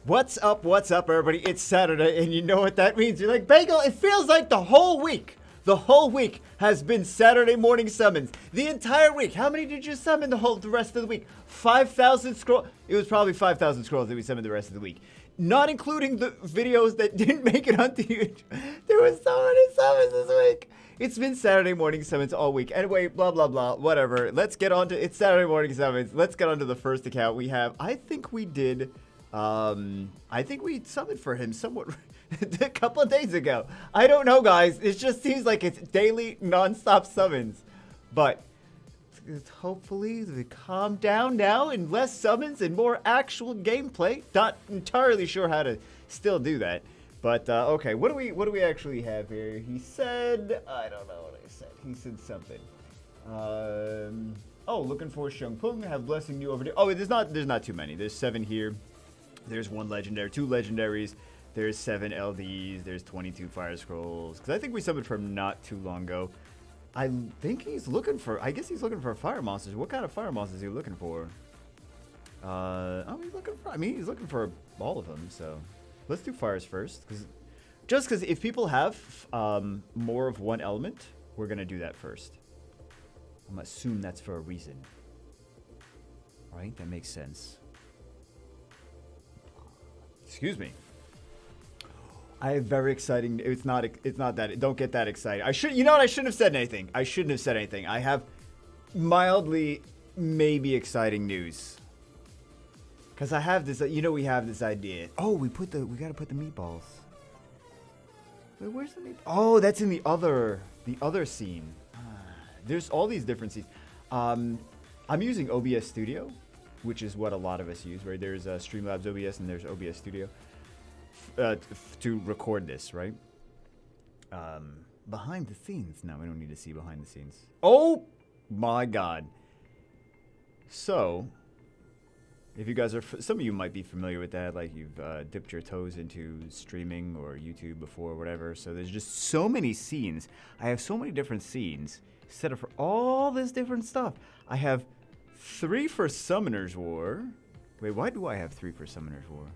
What's up, everybody? It's Saturday, and you know what that means. You're like, Bagel, it feels like the whole week has been Saturday morning summons. The entire week. How many did you summon the rest of the week? 5,000 scroll. It was probably 5,000 scrolls that we summoned the rest of the week. Not including the videos that didn't make it onto YouTube. There was so many summons this week. It's been Saturday morning summons all week. Anyway, blah, blah, blah, whatever. Let's get on to, it's Saturday morning summons. Let's get on to the first account we have. I think we summoned for him somewhat a couple of days ago. I don't know, guys. It just seems like it's daily, non-stop summons. But hopefully they calm down now and less summons and more actual gameplay. Not entirely sure how to still do that. But, okay, what do we actually have here? He said, I don't know what I said. He said something. Oh, looking for Shungpung, have blessing you over there. Oh, there's not too many. There's 7 here. There's 1 legendary, 2 legendaries. There's 7 LDs. There's 22 fire scrolls. Because I think we summoned from not too long ago. I think he's looking for, I guess he's looking for fire monsters. What kind of fire monsters is he looking for? He's looking for all of them, so let's do fires first. Because if people have more of one element, we're going to do that first. I'm going to assume that's for a reason. Right? That makes sense. Excuse me. I have very exciting. It's not that. Don't get that excited. You know what? I shouldn't have said anything. I have mildly, maybe exciting news. Because I have this, we have this idea. Oh, we gotta put the meatballs. Wait, where's the meatballs? Oh, that's in the other scene. There's all these different scenes. I'm using OBS Studio, which is what a lot of us use, right? There's Streamlabs OBS and there's OBS Studio to record this, right? Behind the scenes. No, we don't need to see behind the scenes. Oh my God. So, if you guys are, some of you might be familiar with that, like you've dipped your toes into streaming or YouTube before, or whatever. So there's just so many scenes. I have so many different scenes set up for all this different stuff. I have 3 for Summoner's War. Wait, why do I have 3 for Summoner's War?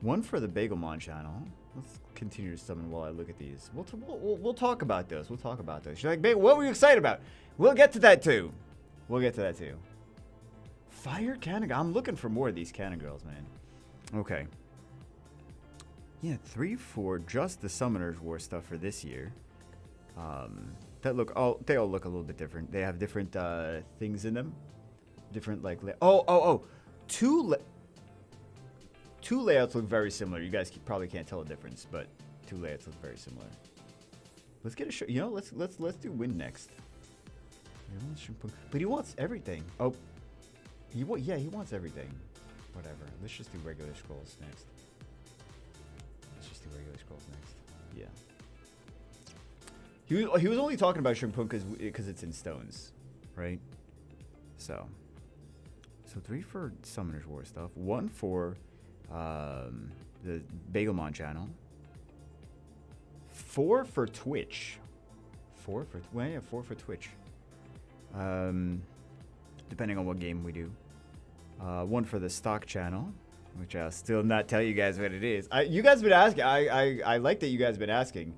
1 for the Bagelmon channel. Let's continue to summon while I look at these. We'll talk about those. You're like, Bagel, what were you excited about? We'll get to that too. Fire cannon. I'm looking for more of these cannon girls, man. Okay. Yeah, 3 for just the Summoner's War stuff for this year. They all look a little bit different. They have different things in them. Different like two layouts look very similar. You guys probably can't tell the difference, but 2 layouts look very similar. Let's get a show. Let's do Wind next. But he wants everything. Oh, he wants everything. Whatever. Let's just do regular scrolls next. Yeah. He was only talking about Shrimpunk because it's in stones, right? So 3 for Summoner's War stuff, 1 for the Bagelmon channel, 4 for Twitch, 4 for Twitch, depending on what game we do, 1 for the stock channel, which I'll still not tell you guys what it is. You guys have been asking. I like that you guys have been asking.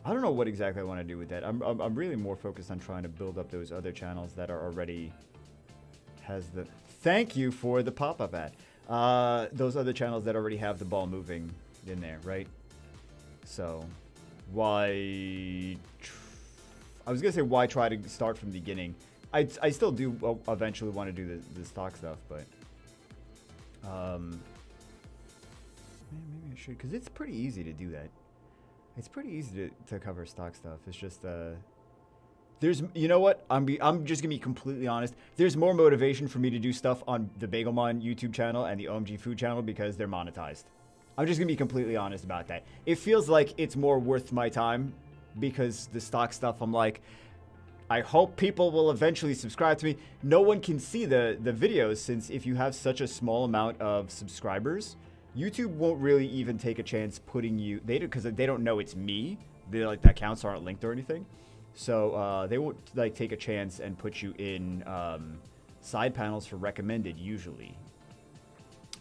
I don't know what exactly I want to do with that. I'm really more focused on trying to build up those other channels that are already thank you for the pop-up ad. Those other channels that already have the ball moving in there, right? So why try to start from the beginning? I still do eventually want to do the stock stuff, but maybe I should, because it's pretty easy to do that. It's pretty easy to cover stock stuff. It's just there's, you know what? I'm just gonna be completely honest. There's more motivation for me to do stuff on the Bagelmon YouTube channel and the OMG Food channel because they're monetized. I'm just gonna be completely honest about that. It feels like it's more worth my time because the stock stuff, I'm like, I hope people will eventually subscribe to me. No one can see the videos since if you have such a small amount of subscribers, YouTube won't really even take a chance putting you, because they don't know it's me. They like the accounts aren't linked or anything. So they won't like take a chance and put you in side panels for recommended usually.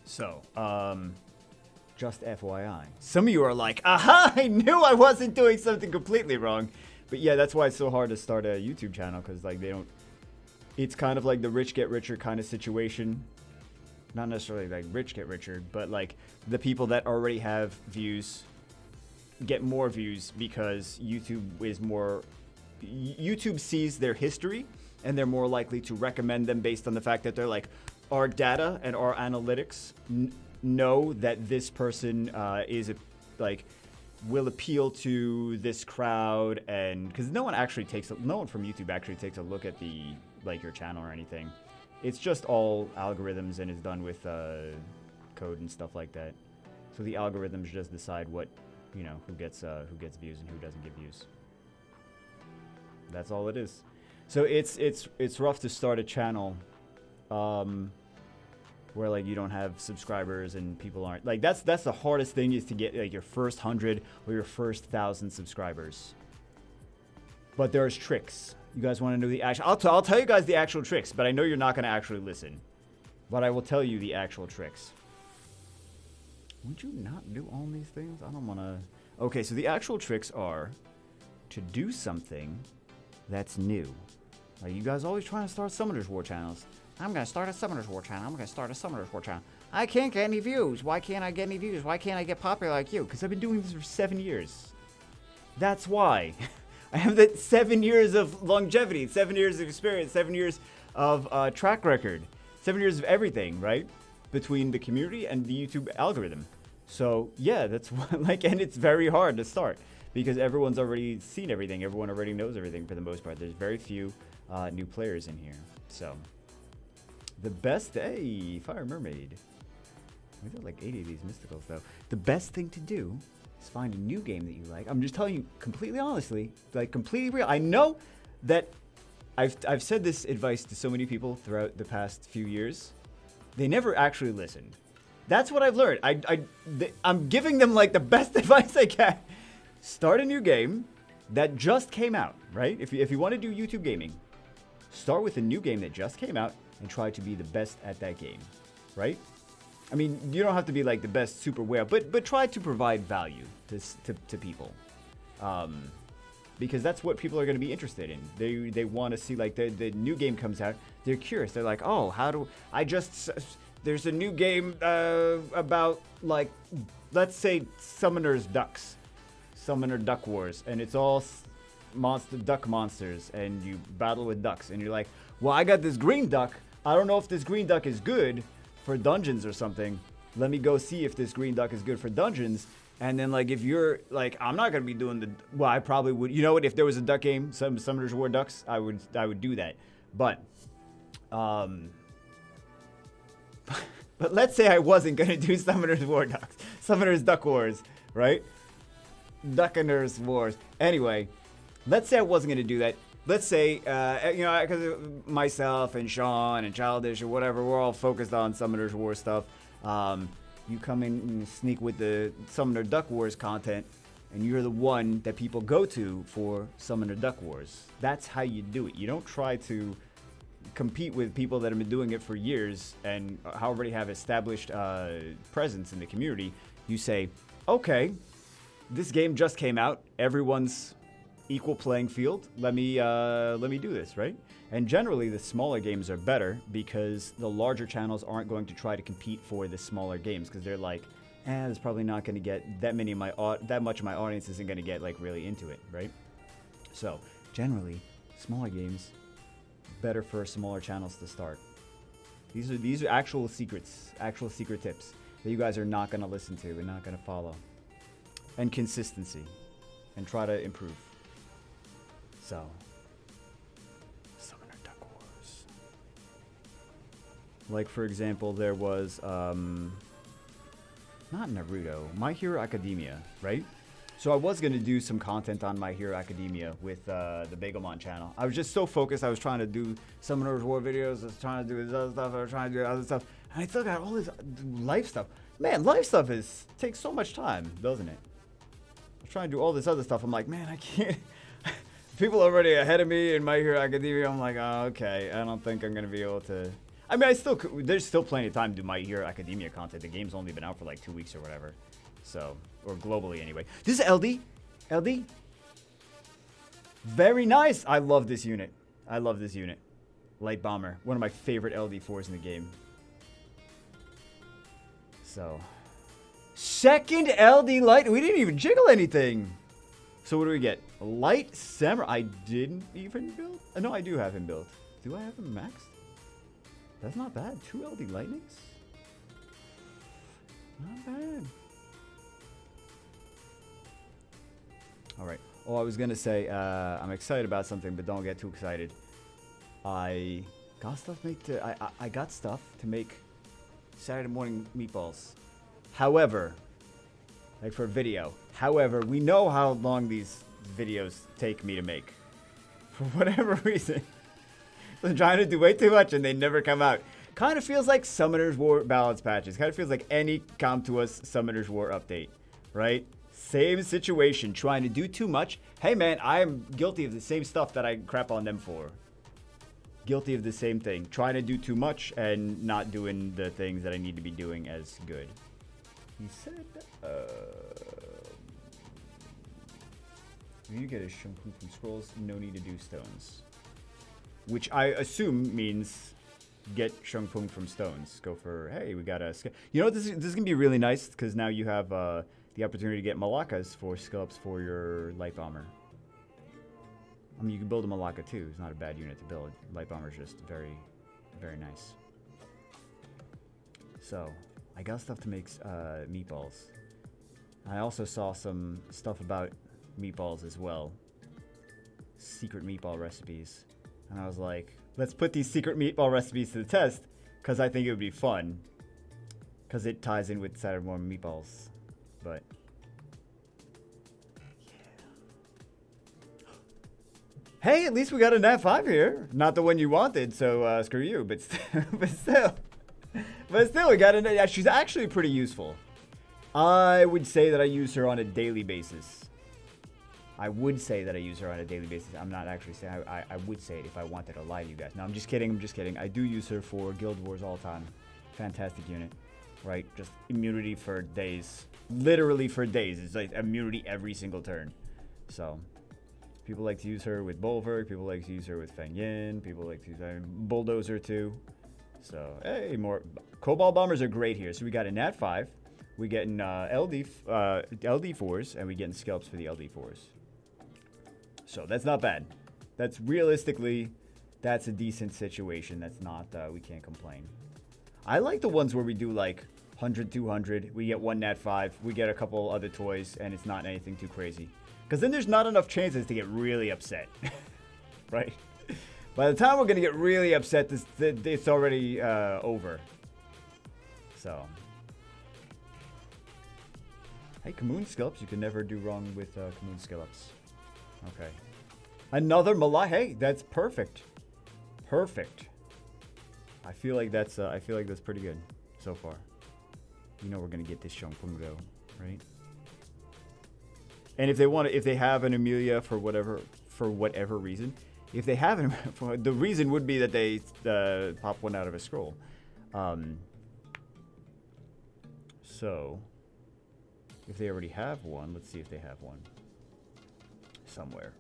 So, just FYI. Some of you are like, aha, I knew I wasn't doing something completely wrong. But yeah, that's why it's so hard to start a YouTube channel, because like they don't, it's kind of like the rich get richer kind of situation. Not necessarily like rich get richer, but like the people that already have views get more views because YouTube sees their history and they're more likely to recommend them based on the fact that they're like, our data and our analytics know that this person will appeal to this crowd, and because no one from YouTube actually takes a look at your channel or anything. It's just all algorithms and is done with code and stuff like that. So the algorithms just decide what, who gets views and who doesn't get views. That's all it is. So it's rough to start a channel where like you don't have subscribers and people aren't like, that's the hardest thing, is to get like your first 100 or your first 1,000 subscribers. But there's tricks. You guys want to know the actual? I'll tell you guys the actual tricks, but I know you're not going to actually listen. But I will tell you the actual tricks. Would you not do all these things? I don't want to. Okay, so the actual tricks are to do something that's new. Like you guys always trying to start Summoners War channels. I'm going to start a Summoners War channel. I'm going to start a Summoners War channel. I can't get any views. Why can't I get any views? Why can't I get popular like you? Because I've been doing this for 7 years. That's why. I have that 7 years of longevity, 7 years of experience, 7 years of track record, 7 years of everything, right? Between the community and the YouTube algorithm. So yeah, that's like, and it's very hard to start because everyone's already seen everything. Everyone already knows everything for the most part. There's very few new players in here. So the best, hey, Fire Mermaid. We got like 80 of these mysticals though. The best thing to do is find a new game that you like. I'm just telling you completely honestly, like completely real. I know that I've said this advice to so many people throughout the past few years. They never actually listened. That's what I've learned. I'm giving them like the best advice I can. Start a new game that just came out, right? If you want to do YouTube gaming, start with a new game that just came out and try to be the best at that game, right? I mean, you don't have to be like the best super whale, but try to provide value to people, because that's what people are going to be interested in. They want to see like the new game comes out. They're curious. They're like, oh, there's a new game about like, let's say Summoner Duck Wars, and it's all duck monsters, and you battle with ducks, and you're like, well, I got this green duck. I don't know if this green duck is good for dungeons or something. Let me go see if this green duck is good for dungeons. And then like if you're like, I'm not gonna be doing well, I probably would. You know what? If there was a duck game, some Summoners War Ducks, I would do that. But but let's say I wasn't gonna do Summoners War Ducks, Summoners Duck Wars, right? Duckiners Wars. Anyway, let's say I wasn't gonna do that. Let's say, because myself and Sean and Childish or whatever, we're all focused on Summoners War stuff. You come in and sneak with the Summoner Duck Wars content, and you're the one that people go to for Summoner Duck Wars. That's how you do it. You don't try to compete with people that have been doing it for years and already have established presence in the community. You say, okay, this game just came out. Everyone's equal playing field. Let me do this, right? And generally the smaller games are better because the larger channels aren't going to try to compete for the smaller games because they're like, it's probably not going to get that much of my audience isn't going to get like really into it, right? So generally smaller games better for smaller channels to start. These are actual secrets, actual secret tips that you guys are not going to listen to and not going to follow. And consistency, and try to improve. So, Summoner Duck Wars. Like, for example, there was, not Naruto, My Hero Academia, right? So I was going to do some content on My Hero Academia with the Bagelmon channel. I was just so focused. I was trying to do Summoners War videos. I was trying to do this other stuff. I was trying to do other stuff. And I still got all this life stuff. Man, life stuff takes so much time, doesn't it? I was trying to do all this other stuff. I'm like, man, I can't. People already ahead of me in My Hero Academia. I'm like, oh, okay. I don't think I'm going to be able to. I mean, there's still plenty of time to do My Hero Academia content. The game's only been out for like 2 weeks or whatever. So, or globally anyway. This is LD. LD. Very nice. I love this unit. I love this unit. Light Bomber. One of my favorite LD4s in the game. So, second LD Light. We didn't even jiggle anything. So what do we get? Light Samurai. I didn't even build. No, I do have him built. Do I have him maxed? That's not bad. 2 LD Lightnings. Not bad. All right. Oh, I was gonna say I'm excited about something, but don't get too excited. I got stuff I got stuff to make Saturday morning meatballs. However, like for a video. However, we know how long these videos take me to make. For whatever reason. I'm trying to do way too much and they never come out. Kind of feels like Summoner's War balance patches. Kind of feels like any Come To Us Summoner's War update. Right? Same situation. Trying to do too much. Hey man, I am guilty of the same stuff that I crap on them for. Guilty of the same thing. Trying to do too much and not doing the things that I need to be doing as good. He said, you get a Shunku from scrolls, no need to do stones. Which I assume means get Shungpung from stones. Go for, hey, we got a... You know what, this is going to be really nice, because now you have the opportunity to get Malakas for skill ups for your Light Bomber. I mean, you can build a Malaka too. It's not a bad unit to build. Light Bomber is just very, very nice. So, I got stuff to make meatballs. I also saw some stuff about meatballs as well. Secret meatball recipes. And I was like, let's put these secret meatball recipes to the test, because I think it would be fun. Because it ties in with Saturday morning meatballs. But, yeah. Hey, at least we got a Nat 5 here. Not the one you wanted, so screw you. But still. But still, we got a Nat. She's actually pretty useful. I would say that I use her on a daily basis. I would say that I use her on a daily basis. I'm not actually saying I would say it if I wanted to lie to you guys. No, I'm just kidding. I'm just kidding. I do use her for Guild Wars all time. Fantastic unit. Right? Just immunity for days. Literally for days. It's like immunity every single turn. So, people like to use her with Bulwark. People like to use her with Feng Yin. People like to use Bulldozer too. So, hey, more. Cobalt Bombers are great here. So, we got a Nat 5. We getting LD4s. And we getting scalps for the LD4s. So that's not bad. That's realistically, that's a decent situation. That's not, we can't complain. I like the ones where we do like 100, 200. We get 1 Nat 5. We get a couple other toys and it's not anything too crazy. Because then there's not enough chances to get really upset. Right? By the time we're going to get really upset, it's already over. So. Hey, Kamoon skill-ups. You can never do wrong with Kamoon skill-ups. Okay. Another Malai. Hey, that's perfect. Perfect. I feel like that's pretty good so far. You know we're gonna get this Shongpungo, right? And if they have an Amelia for whatever reason, if they have an, the reason would be that they pop one out of a scroll. So if they already have one, let's see if they have one. Somewhere.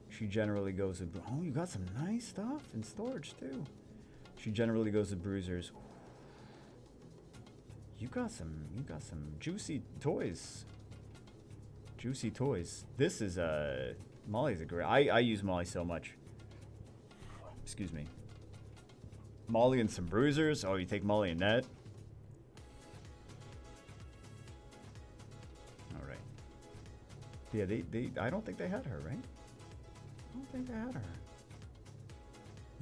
She generally goes with... Oh, you got some nice stuff in storage, too. She generally goes with bruisers. You got some juicy toys. Juicy toys. This is, Molly's a great... I use Molly so much. Excuse me. Molly and some bruisers. Oh, you take Molly and that. Yeah, I don't think they had her, right? I don't think they had her.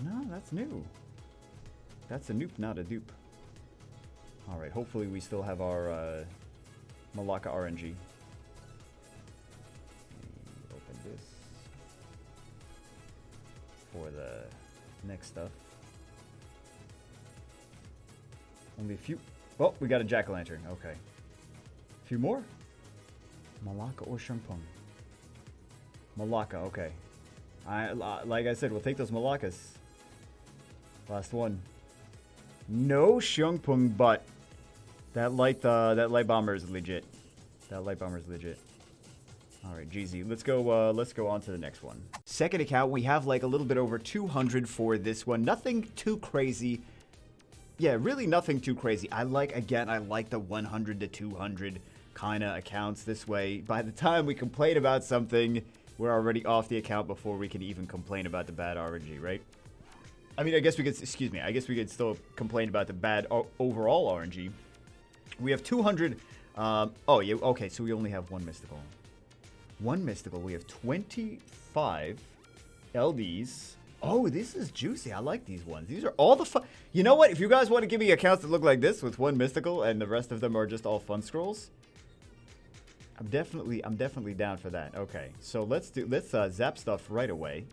No, that's new. That's a noob, not a dupe. Alright, hopefully we still have our Malaka RNG. Open this for the next stuff. Only a few. Oh, we got a jack-o'-lantern. Okay. A few more? Malaka or Shungpung? Malaka, okay. Like I said, we'll take those Malakas. Last one. No Xiongpung, but that light bomber is legit. That light bomber is legit. All right, GZ. Let's go on to the next one. Second account, we have like a little bit over 200 for this one. Nothing too crazy. Yeah, really nothing too crazy. I like the 100 to 200 kind of accounts this way. By the time we complain about something, we're already off the account before we can even complain about the bad RNG, right? I mean, I guess we could still complain about the bad overall RNG. We have 200. Oh, yeah, okay, so we only have one mystical. One mystical. We have 25 LDs. Oh, this is juicy. I like these ones. These are all the fun. You know what? If you guys want to give me accounts that look like this with one mystical and the rest of them are just all fun scrolls, I'm definitely down for that. Okay, so let's zap stuff right away.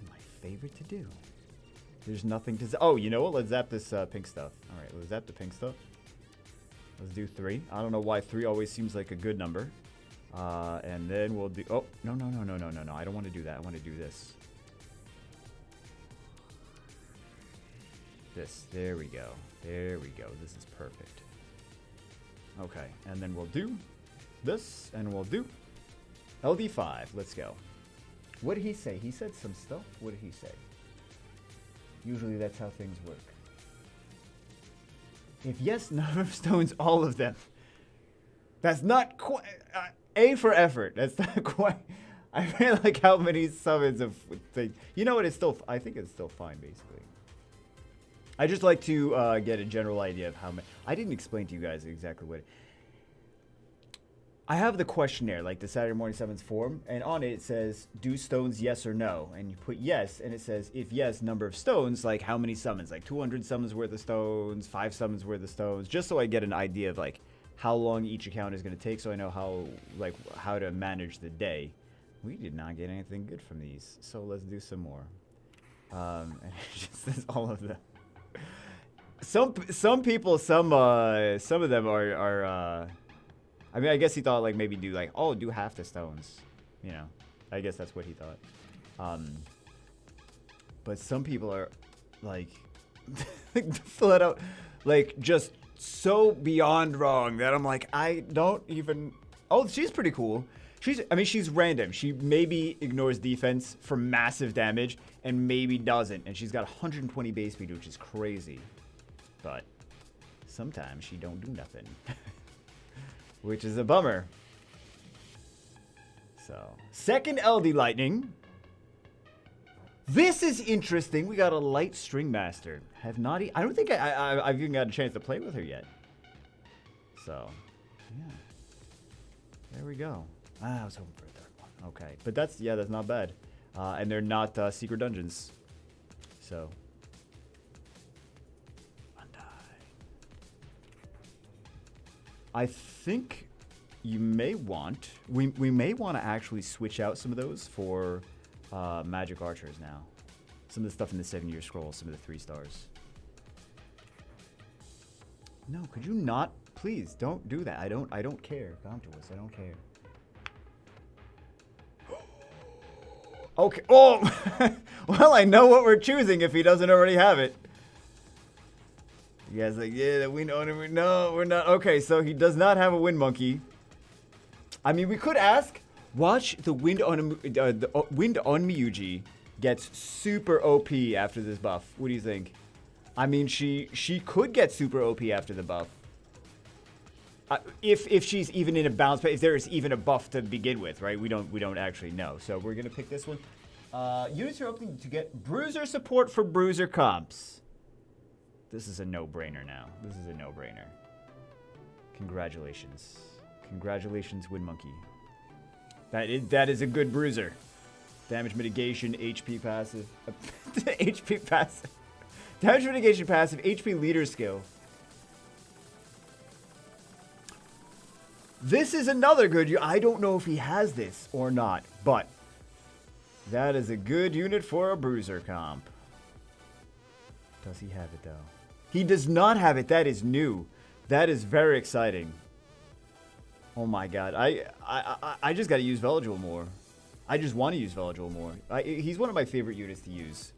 My favorite to do. There's nothing to. Oh, you know what? Let's zap this pink stuff. All right, let's zap the pink stuff. Let's do 3. I don't know why 3 always seems like a good number. And then we'll do. Oh, no. I don't want to do that. I want to do this. There we go. This is perfect. Okay, and then we'll do this, and we'll do LD5. Let's go. What did he say? He said some stuff. What did he say? Usually that's how things work. If yes, number of stones, all of them. That's not quite... A for effort. That's not quite... I feel like how many summons of things... You know what? It's still... I think it's still fine, basically. I just like to get a general idea of how many... I didn't explain to you guys exactly what... I have the questionnaire, like the Saturday Morning Summons form, and on it says, do stones yes or no? And you put yes, and it says, if yes, number of stones, like how many summons? Like 200 summons worth of stones, 5 summons worth of stones, just so I get an idea of like how long each account is going to take, so I know how to manage the day. We did not get anything good from these, so let's do some more. And it just says all of them. Some people, some of them are I mean, I guess he thought like maybe do like, oh, do half the stones, you know. I guess that's what he thought. But some people are like flat out like just so beyond wrong that I'm like, I don't even. Oh, she's pretty cool. She's random. She maybe ignores defense for massive damage and maybe doesn't. And she's got 120 base speed, which is crazy. But sometimes she don't do nothing. Which is a bummer. So, second LD Lightning. This is interesting. We got a light string master. Have not. I don't think I've even got a chance to play with her yet. So, yeah. There we go. I was hoping for a third one. Okay, but that's not bad. And they're not secret dungeons. So. I think you may want, we may want to actually switch out some of those for magic archers now. Some of the stuff in the 7-year scroll, some of the 3 stars. No, could you not? Please don't do that. I don't care. Contours, I don't care. Okay. Oh, well, I know what we're choosing if he doesn't already have it. You guys like, yeah, the wind on him. No, we're not. Okay, so he does not have a wind monkey. I mean, we could ask. Watch the wind on wind on Miyuji gets super OP after this buff. What do you think? I mean, she could get super OP after the buff. If she's even in a balance, if there is even a buff to begin with, right? We don't actually know. So we're gonna pick this one. Units are opening to get bruiser support for bruiser comps. This is a no-brainer now. This is a no-brainer. Congratulations. Congratulations, Wind Monkey. That is a good bruiser. Damage mitigation, HP passive. HP passive. Damage mitigation passive, HP leader skill. This is another good. I don't know if he has this or not, but that is a good unit for a bruiser comp. Does he have it though? He does not have it. That is new. That is very exciting. Oh my god. I just gotta use Veligil more. I just want to use Veligil more. He's one of my favorite units to use.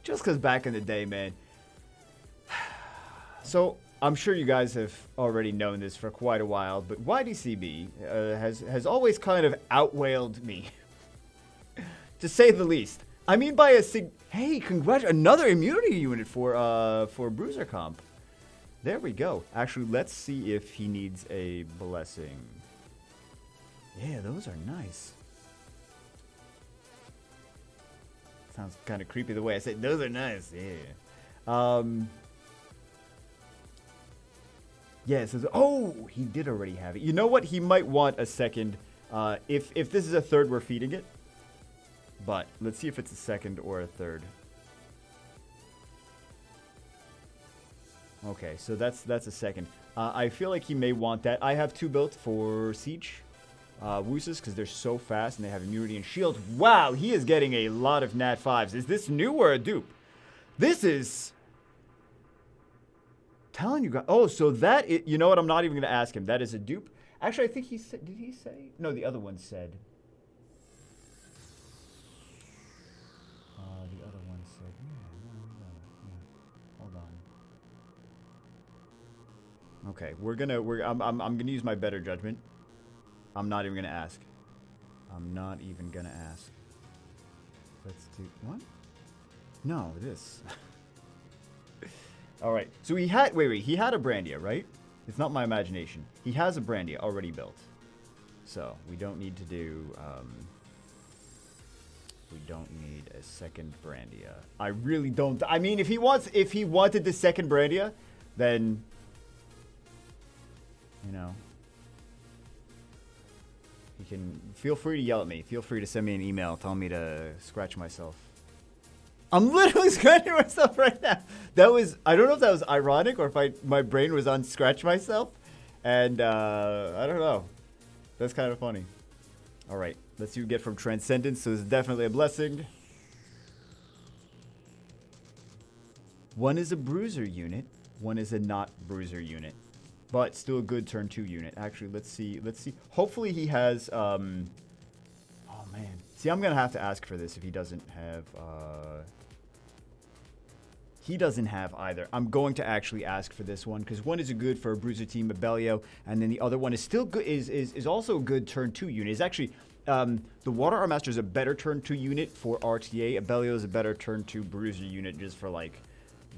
Just because back in the day, man. So, I'm sure you guys have already known this for quite a while, but YDCB has always kind of outwailed me. To say the least. I mean by a hey, another immunity unit for Bruiser Comp. There we go. Actually, let's see if he needs a blessing. Yeah, those are nice. Sounds kind of creepy the way I said those are nice. Yeah. Yeah, so oh, he did already have it. You know what? He might want a second. If this is a third, we're feeding it. But let's see if it's a second or a third. Okay, so that's a second. I feel like he may want that. I have 2 built for Siege. Wooses, because they're so fast and they have immunity and shield. Wow, he is getting a lot of Nat 5s. Is this new or a dupe? This is... Telling you guys... Oh, so that... You know what? I'm not even going to ask him. That is a dupe. Actually, I think he said... Did he say? No, the other one said... The other one said... Yeah. Hold on. Okay, I'm gonna use my better judgment. I'm not even gonna ask. I'm not even gonna ask. Let's do what? No, this. All right. So he had wait. He had a Brandia, right? It's not my imagination. He has a Brandia already built. So we don't need to do. We don't need a second Brandia. I really don't. I mean, if he wanted the second Brandia, then you know. You can feel free to yell at me. Feel free to send me an email telling me to scratch myself. I'm literally scratching myself right now. That was, I don't know if that was ironic or if my brain was on scratch myself. And I don't know. That's kind of funny. All right, let's see what we get from Transcendence. So it's definitely a blessing. One is a bruiser unit. One is a not bruiser unit. But still a good turn 2 unit. Actually, let's see. Hopefully he has, oh man. See, I'm going to have to ask for this if he doesn't have, he doesn't have either. I'm going to actually ask for this one because one is a good for a bruiser team, Abellio, and then the other one is still good, is also a good turn 2 unit. It's actually, the Water Arm Master is a better turn 2 unit for RTA. Abellio is a better turn 2 bruiser unit just for like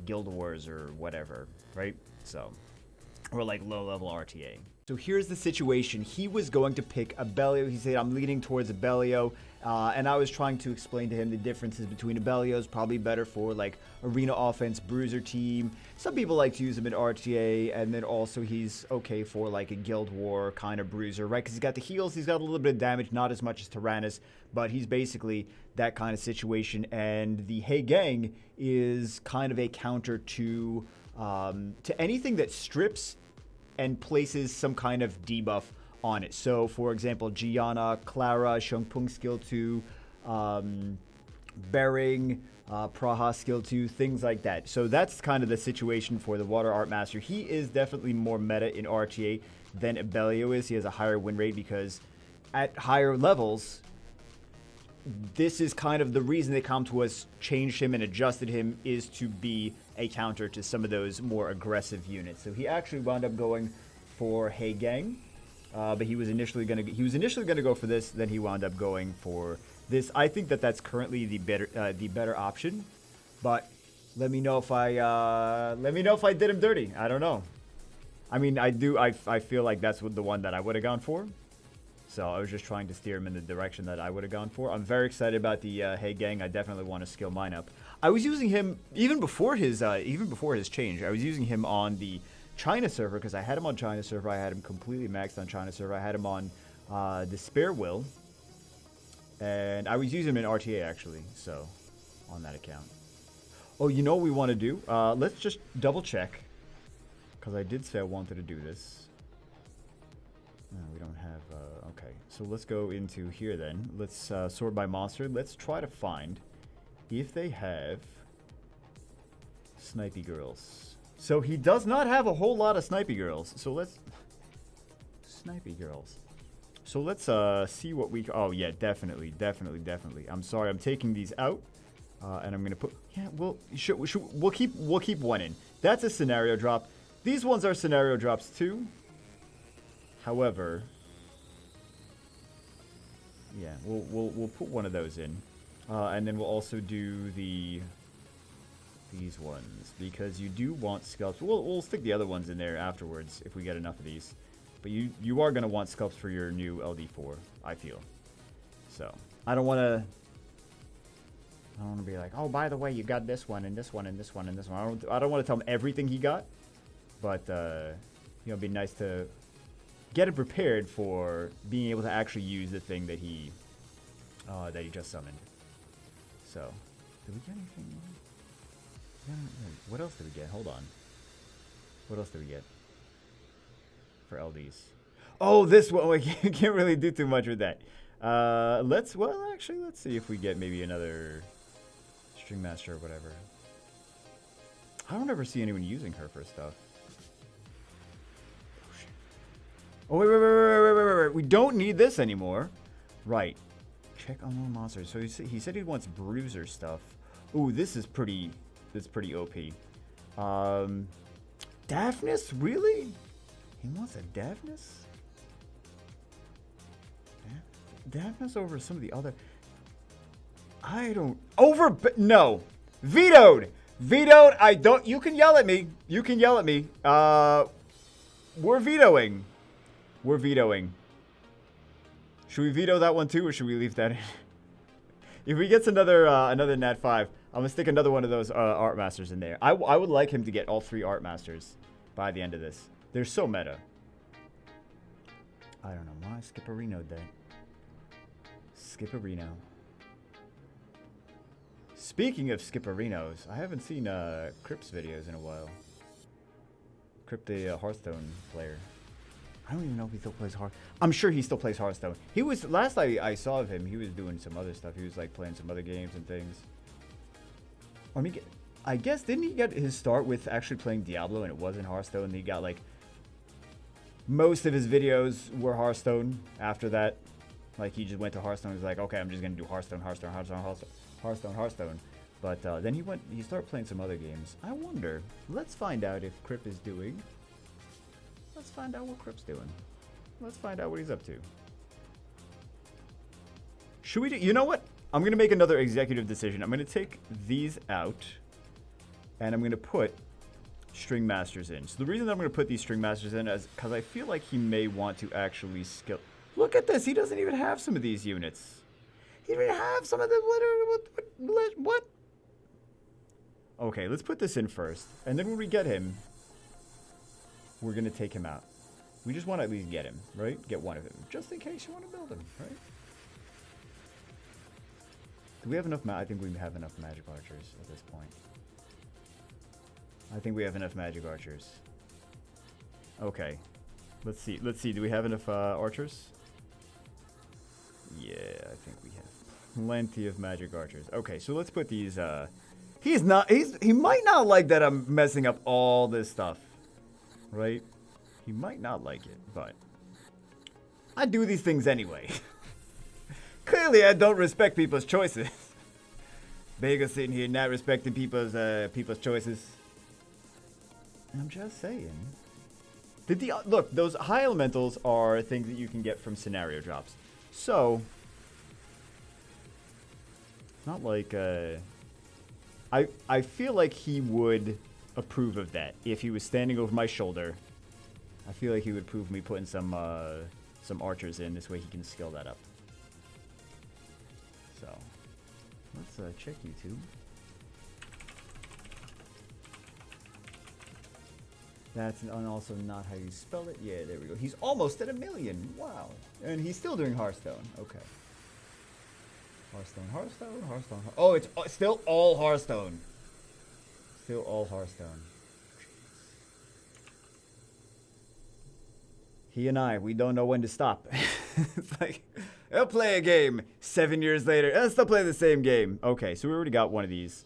Guild Wars or whatever, right? So... or like low-level RTA. So here's the situation. He was going to pick Abellio. He said, I'm leaning towards Abellio. And I was trying to explain to him the differences between Abellio's probably better for like arena offense, bruiser team. Some people like to use him in RTA. And then also he's okay for like a Guild War kind of bruiser, right? Because he's got the heals. He's got a little bit of damage, not as much as Tyrannus. But he's basically that kind of situation. And the Hey Gang is kind of a counter to anything that strips and places some kind of debuff on it. So, for example, Gianna, Clara, Shungpung skill 2, Bering, Praha skill 2, things like that. So that's kind of the situation for the Water Art Master. He is definitely more meta in RTA than Abellio is. He has a higher win rate because at higher levels, this is kind of the reason that Comp has changed him and adjusted him is to be a counter to some of those more aggressive units. So he actually wound up going for Hey Gang, but he was initially gonna go for this. Then he wound up going for this. I think that that's currently the better option. But let me know if I did him dirty. I don't know. I mean, I feel like that's the one that I would have gone for. So I was just trying to steer him in the direction that I would have gone for. I'm very excited about the Hey Gang. I definitely want to skill mine up. I was using him even before his change. I was using him on the China server because I had him on China server. I had him completely maxed on China server. I had him on Despair Will, and I was using him in RTA actually. So on that account. Oh, you know what we want to do? Let's just double check because I did say I wanted to do this. No, we don't have, okay. So let's go into here then. Let's sort by monster. Let's try to find if they have Snipey Girls. So he does not have a whole lot of Snipey Girls. So let's... Snipey Girls. So let's see what we... Oh, yeah, definitely, definitely, definitely. I'm sorry, I'm taking these out. And I'm going to put... Yeah, we'll keep one in. That's a scenario drop. These ones are scenario drops, too. However... Yeah, we'll put one of those in. And then we'll also do these ones. Because you do want sculpts. We'll stick the other ones in there afterwards if we get enough of these. But you are going to want sculpts for your new LD4, I feel. So, I don't want to be like, oh, by the way, you got this one, and this one, and this one, and this one. I don't want to tell him everything he got. But, you know, it'd be nice to get it prepared for being able to actually use the thing that he just summoned. So, did we get anything more? What else did we get? Hold on. What else did we get? For LDs. Oh, this one. We can't really do too much with that. Let's see if we get maybe another String Master or whatever. I don't ever see anyone using her for stuff. Oh, wait. We don't need this anymore. Right. Check unknown monsters. So he said he wants bruiser stuff. Ooh, this is pretty OP. Daphnis? Really? He wants a Daphnis? Daphnis over some of the other... No! Vetoed! Vetoed! I don't... You can yell at me. You can yell at me. We're vetoing. We're vetoing. Should we veto that one too, or should we leave that in? If we get another Nat 5, I'm going to stick another one of those Art Masters in there. I would like him to get all 3 Art Masters by the end of this. They're so meta. I don't know why Skipperino'd that. Skipperino. Speaking of Skipperinos, I haven't seen Crypt's videos in a while. Crypt, the Hearthstone player. I don't even know if he still plays Hearthstone. I'm sure he still plays Hearthstone. He was, last I saw of him, he was doing some other stuff. He was like playing some other games and things. I guess, didn't he get his start with actually playing Diablo and it wasn't Hearthstone? And he got like, most of his videos were Hearthstone after that. Like he just went to Hearthstone and was like, okay, I'm just going to do Hearthstone. But then he started playing some other games. I wonder, let's find out if Crypt is doing. Let's find out what Crypt's doing. Let's find out what he's up to. Should we do, you know what? I'm going to make another executive decision. I'm going to take these out. And I'm going to put String Masters in. So the reason I'm going to put these String Masters in is because I feel like he may want to actually skill. Look at this. He doesn't even have some of these units. He doesn't have some of the... What? Okay, let's put this in first. And then when we get him, we're going to take him out. We just want to at least get him, right? Get one of him. Just in case you want to build him, right? Do we have enough? I think we have enough magic archers at this point. I think we have enough magic archers. Okay. Let's see. Let's see. Do we have enough archers? Yeah, I think we have plenty of magic archers. Okay, so let's put these. He might not like that I'm messing up all this stuff, right? He might not like it, but I do these things anyway. Clearly, I don't respect people's choices. Vega sitting here not respecting people's choices. I'm just saying. Look, those high elementals are things that you can get from scenario drops. So, it's not like I feel like he would approve of that if he was standing over my shoulder. I feel like he would approve me putting some archers in. This way he can skill that up. So, let's check YouTube. That's also not how you spell it. Yeah, there we go. He's almost at 1 million. Wow. And he's still doing Hearthstone. Okay. Hearthstone. Oh, it's still all Hearthstone. Still all Hearthstone. He and I, we don't know when to stop. It's like, I'll play a game 7 years later. I'll still play the same game. Okay, so we already got one of these.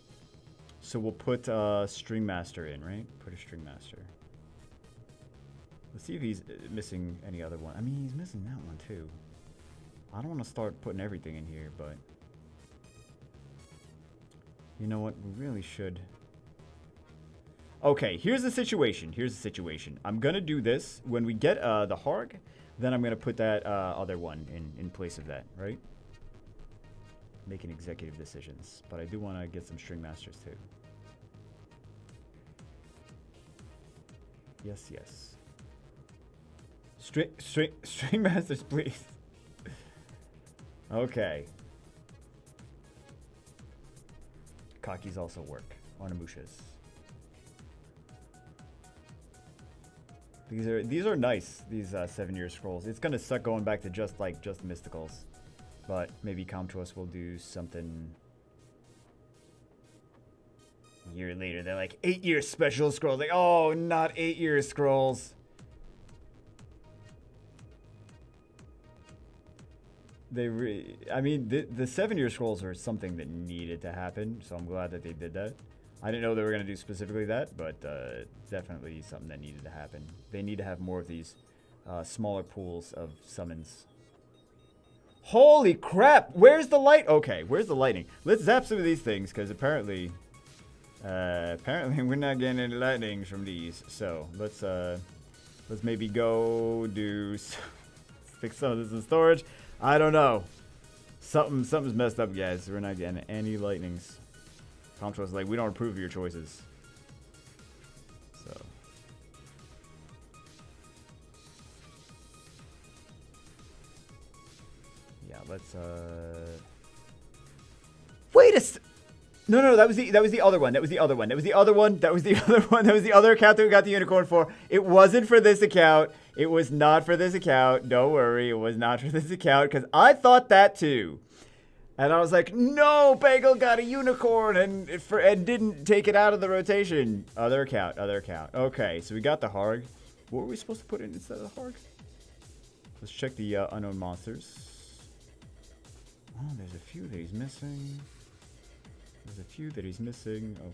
So we'll put String Master in, right? Put a String Master. Let's see if he's missing any other one. I mean, he's missing that one too. I don't want to start putting everything in here, but you know what? We really should. Okay, here's the situation. Here's the situation. I'm gonna do this when we get the Harg. Then I'm gonna put that other one in place of that, right? Making executive decisions, but I do want to get some string masters too. Yes, yes. String masters, please. Okay. Kakis also work. Onimushas. These are nice. These 7-year scrolls. It's gonna suck going back to just mysticals, but maybe Comtuos will do something. A year later, they're like 8-year special scrolls. Like, oh, not 8-year scrolls. I mean, the 7-year scrolls are something that needed to happen, so I'm glad that they did that. I didn't know they were going to do specifically that, but definitely something that needed to happen. They need to have more of these smaller pools of summons. Holy crap! Where's the light? Okay, where's the lightning? Let's zap some of these things, because apparently we're not getting any lightnings from these. So let's maybe go do stick some of this in storage. I don't know. Something's messed up, guys. We're not getting any lightnings. Comtuos like, we don't approve of your choices. So. Yeah, let's wait a No, that was the other one. That was the other one. That was the other one. That was the other one. That was the other account that we got the unicorn for. It wasn't for this account. It was not for this account. Don't worry. It was not for this account because I thought that too. And I was like, no, Bagel got a unicorn and didn't take it out of the rotation. Other account. Okay, so we got the Harg. What were we supposed to put in instead of the Harg? Let's check the unknown monsters. Oh, there's a few that he's missing.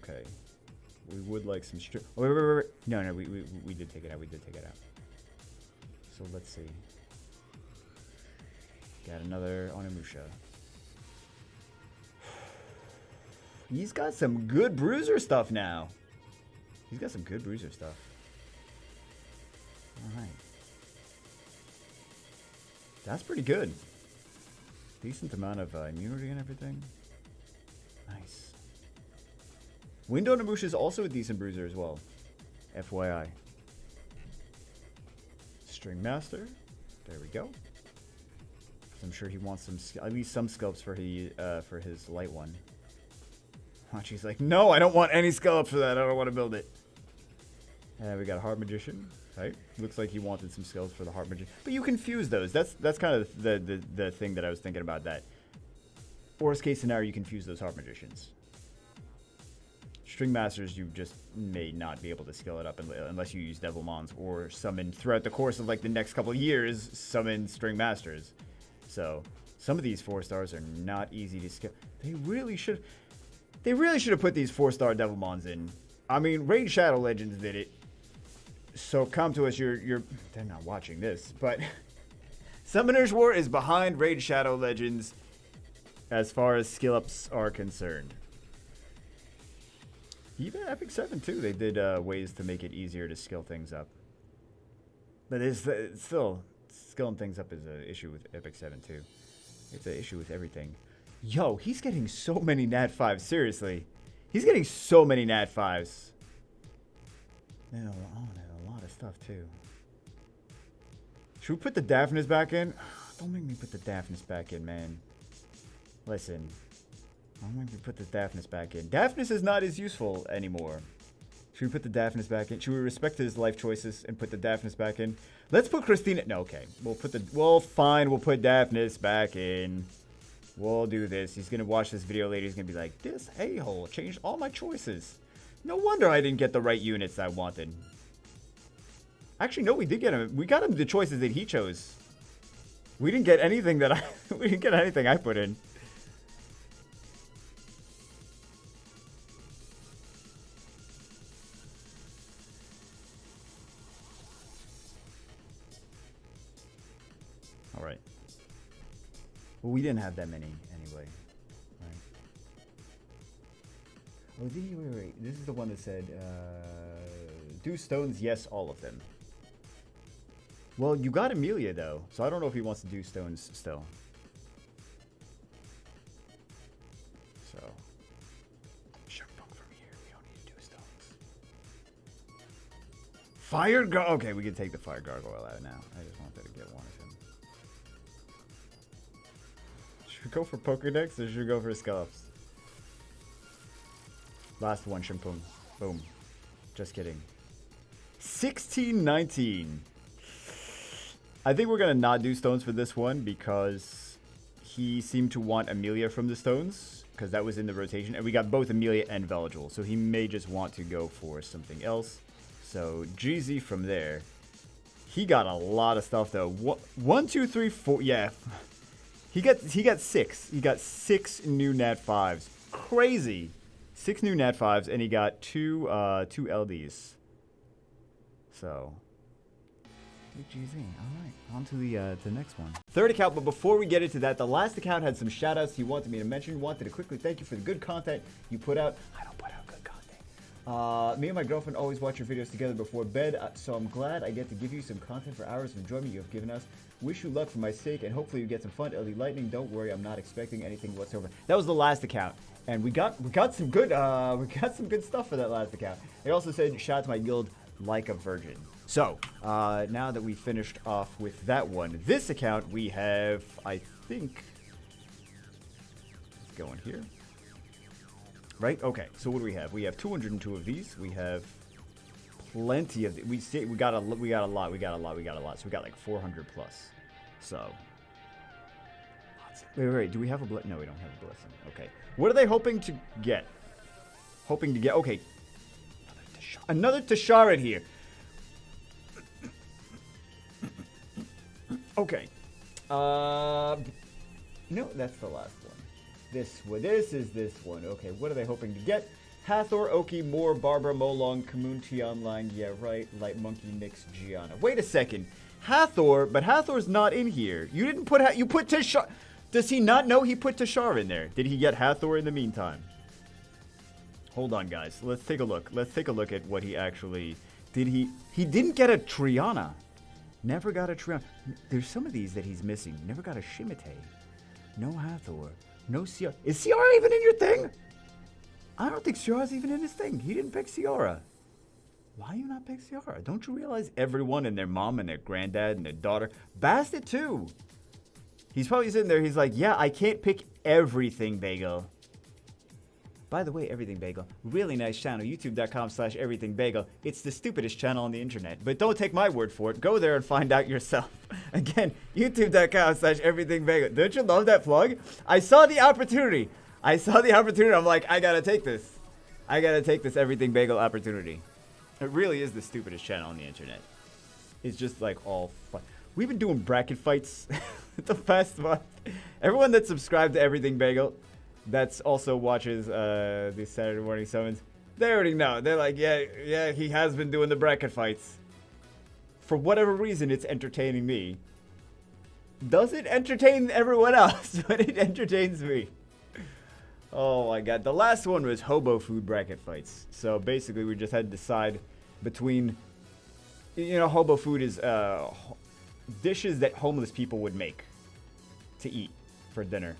Okay. We would like some strip. Oh, wait. No, we did take it out. So let's see. Got another Onimusha. He's got some good bruiser stuff now. Alright. That's pretty good. Decent amount of immunity and everything. Nice. Wind Onimusha is also a decent bruiser as well. FYI. String Master. There we go. I'm sure he wants some, at least some sculpts for his light one. Hachi's like, no, I don't want any sculpts for that. I don't want to build it. And we got a Heart Magician. Right? Looks like he wanted some skills for the Heart Magician. But you can fuse those. That's kind of the thing that I was thinking about. That worst case scenario, you can fuse those Heart Magicians. String Masters, you just may not be able to skill it up unless you use Devilmons or summon throughout the course of like the next couple of years, summon String Masters. So some of these 4-stars are not easy to skill. They really should have put these 4-star Devilmons in. I mean, Raid Shadow Legends did it. So come to us, they're not watching this, but Summoner's War is behind Raid Shadow Legends as far as skill ups are concerned. Even Epic 7 too, they did ways to make it easier to skill things up. But it's still, skilling things up is an issue with Epic 7 too. It's an issue with everything. Yo, he's getting so many Nat 5s, seriously. He's getting so many Nat 5s. Man, a lot of stuff too. Should we put the Daphnis back in? Don't make me put the Daphnis back in, man. Listen. Don't make me put the Daphnis back in. Daphnis is not as useful anymore. Should we put the Daphnis back in? Should we respect his life choices and put the Daphnis back in? Let's put Christina. No, okay. Fine. We'll put Daphnis back in. We'll do this. He's gonna watch this video later. He's gonna be like, this a-hole changed all my choices. No wonder I didn't get the right units I wanted. Actually, no, we did get him. We got him the choices that he chose. We didn't get anything that we didn't get anything I put in. All right. Well, we didn't have that many anyway. Right. Oh, wait. This is the one that said, do stones? Yes, all of them. Well, you got Amelia, though, so I don't know if he wants to do stones still. So. Sure, from here. We don't need to do stones. Fire Gargoyle. Okay, we can take the Fire Gargoyle out now. I just wanted to get one of him. Should we go for Pokédex or should we go for Skelops? Last one, Shimpung. Boom. Just kidding. 1619. I think we're going to not do stones for this one because he seemed to want Amelia from the stones because that was in the rotation. And we got both Amelia and Veligil. So he may just want to go for something else. So GZ from there. He got a lot of stuff though. 1, 2, 3, 4. Yeah. He got 6. He got 6 new Nat 5s. Crazy. 6 new Nat 5s and he got 2 LDs. So big GZ. Alright, on to the next one. Third account, but before we get into that, the last account had some shout outs he wanted me to mention. Wanted to quickly thank you for the good content you put out. I don't put out good content. Me and my girlfriend always watch your videos together before bed, so I'm glad I get to give you some content for hours of enjoyment you have given us. Wish you luck for my sake, and hopefully you get some fun LD Lightning. Don't worry, I'm not expecting anything whatsoever. That was the last account, and we got some good stuff for that last account. They also said shout out to my guild like a virgin. So, now that we finished off with that one, this account we have, I think, let's go in here. Right? Okay, so what do we have? We have 202 of these. We have plenty of, we got a lot. So we got like 400 plus. So, wait, do we have a blessing? No, we don't have a blessing. Okay. What are they hoping to get? Okay. Another Tasharid here. Okay. No, that's the last one. This is this one. Okay, what are they hoping to get? Hathor, Oki, Moore, Barbara, Molong, Kamoon, Tianlang, yeah, right, Light Monkey, Nyx, Gianna. Wait a second. Hathor, but Hathor's not in here. You didn't put, you put Tashar. Does he not know he put Tashar in there? Did he get Hathor in the meantime? Hold on, guys. Let's take a look. Let's take a look at what he actually... Did he... He didn't get a Triana. Never got a Triana. There's some of these that he's missing. Never got a Shimite. No Hathor. No Ciara. Is Ciara even in your thing? I don't think Ciara's even in his thing. He didn't pick Ciara. Why you not pick Ciara? Don't you realize everyone and their mom and their granddad and their daughter... Bastet too. He's probably sitting there. He's like, yeah, I can't pick everything, Bagel. By the way, Everything Bagel, really nice channel, youtube.com/everythingbagel. It's the stupidest channel on the internet, but don't take my word for it. Go there and find out yourself. Again, youtube.com/everythingbagel. Don't you love that plug? I saw the opportunity. I'm like, I gotta take this. Everything Bagel opportunity. It really is the stupidest channel on the internet. It's just like all fun. We've been doing bracket fights the past month. Everyone that's subscribed to Everything Bagel, that's also watches the Saturday morning summons, they already know. They're like, yeah, he has been doing the bracket fights. For whatever reason, it's entertaining me. Does it entertain everyone else? But it entertains me. Oh my god. The last one was hobo food bracket fights. So basically, we just had to decide between, hobo food is dishes that homeless people would make to eat for dinner.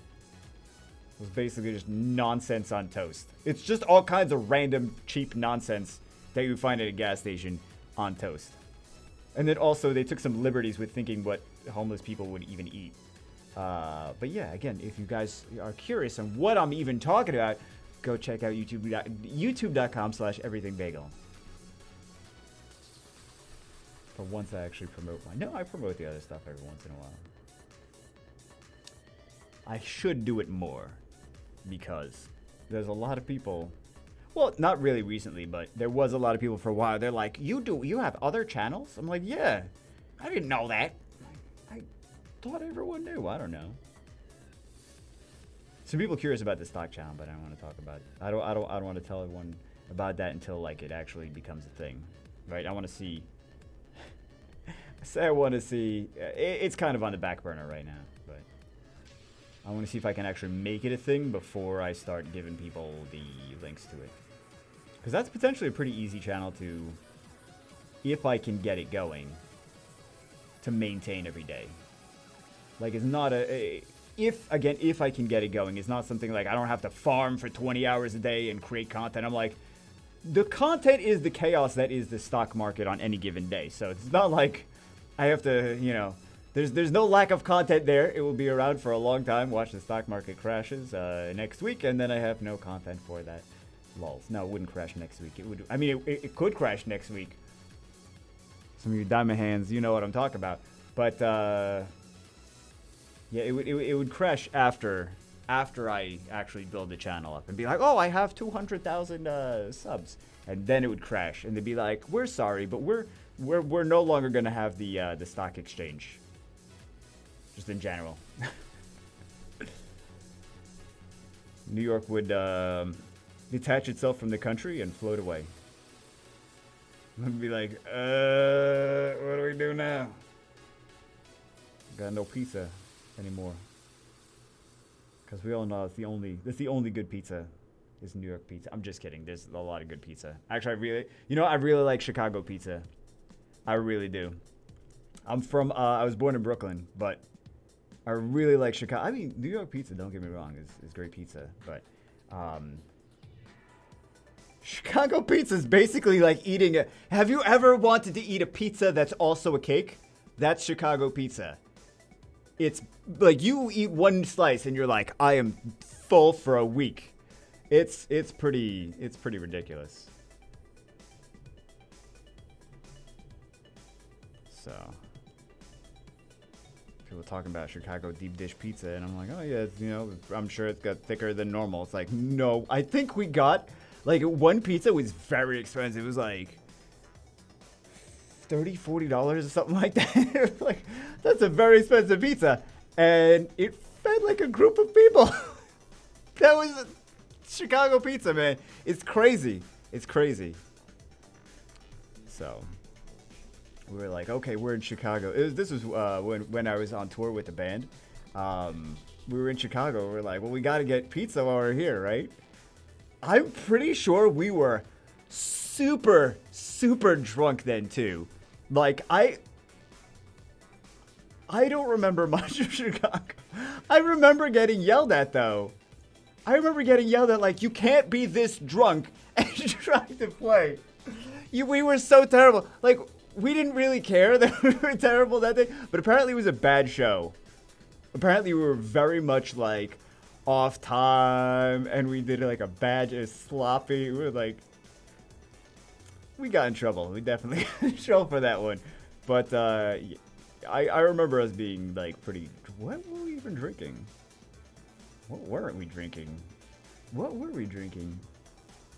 It was basically just nonsense on toast. It's just all kinds of random, cheap nonsense that you find at a gas station on toast. And then also, they took some liberties with thinking what homeless people would even eat. But yeah, again, if you guys are curious on what I'm even talking about, go check out youtube.com/everythingbagel. For once I actually promote mine. No, I promote the other stuff every once in a while. I should do it more. Because there's a lot of people, well, not really recently, but there was a lot of people for a while. They're like, you have other channels? I'm like, yeah, I didn't know that. I thought everyone knew. I don't know. Some people are curious about the stock channel, but I don't want to talk about it. I don't want to tell everyone about that until like it actually becomes a thing, right? I want to see. I want to see. It's kind of on the back burner right now, but. I want to see if I can actually make it a thing before I start giving people the links to it. Because that's potentially a pretty easy channel to, if I can get it going, to maintain every day. Like, it's not if I can get it going, it's not something like I don't have to farm for 20 hours a day and create content. I'm like, the content is the chaos that is the stock market on any given day. So it's not like I have to, you know, there's no lack of content there. It will be around for a long time. Watch the stock market crashes next week, and then I have no content for that. Lols. No, it wouldn't crash next week. It would. I mean, it could crash next week. Some of you diamond hands, you know what I'm talking about. But yeah, it would crash after I actually build the channel up and be like, oh, I have 200,000 subs, and then it would crash, and they'd be like, we're sorry, but we're no longer gonna have the stock exchange. Just in general. New York would detach itself from the country and float away. I'd be like, what do we do now? Got no pizza anymore. Because we all know that's the only good pizza is New York pizza. I'm just kidding. There's a lot of good pizza. Actually, I really like Chicago pizza. I really do. I'm from, I was born in Brooklyn, but I really like Chicago. I mean, New York pizza, don't get me wrong, is great pizza. But Chicago pizza is basically like eating a... Have you ever wanted to eat a pizza that's also a cake? That's Chicago pizza. It's like you eat one slice and you're like, I am full for a week. It's pretty ridiculous. So people talking about Chicago deep dish pizza, and I'm like, oh yeah, you know, I'm sure it's got thicker than normal. It's like, no, I think we got like one pizza was very expensive. It was like $30-40 or something like that. Like, that's a very expensive pizza, and it fed like a group of people. That was a Chicago pizza, man. It's crazy. It's crazy. So we were like, okay, we're in Chicago. This was when I was on tour with the band. We were in Chicago. We're like, well, we got to get pizza while we're here, right? I'm pretty sure we were super, super drunk then too. Like, I don't remember much of Chicago. I remember getting yelled at though. I remember getting yelled at like, you can't be this drunk and trying to play. We were so terrible. Like, we didn't really care that we were terrible that day, but apparently it was a bad show. Apparently we were very much like off time, and we did like a bad, sloppy. We were like, we got in trouble. We definitely got in trouble for that one. But I remember us being like pretty. What were we even drinking? What weren't we drinking? What were we drinking?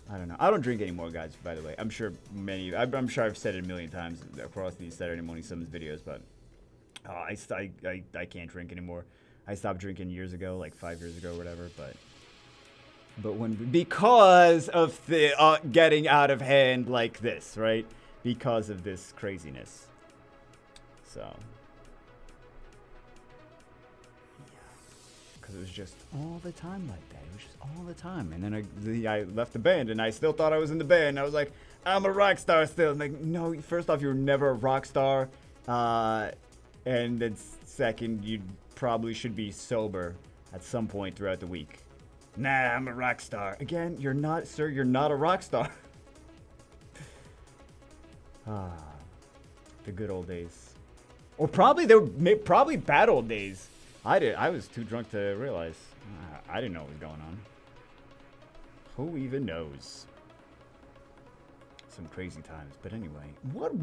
I don't know. I don't drink anymore, guys, by the way. I'm sure I'm sure I've said it a million times across these Saturday Morning Summons videos, but I can't drink anymore. I stopped drinking years ago, like 5 years ago or whatever, but because of the getting out of hand like this, right? Because of this craziness. So, because it was just all the time like that. It was just all the time. And then I left the band, and I still thought I was in the band. I was like, I'm a rock star still. I'm like, no, first off, you were never a rock star. And then second, you probably should be sober at some point throughout the week. Nah, I'm a rock star. Again, you're not, sir. You're not a rock star. The good old days. Or probably they were probably bad old days. I was too drunk to realize. I didn't know what was going on. Who even knows? Some crazy times. But anyway, what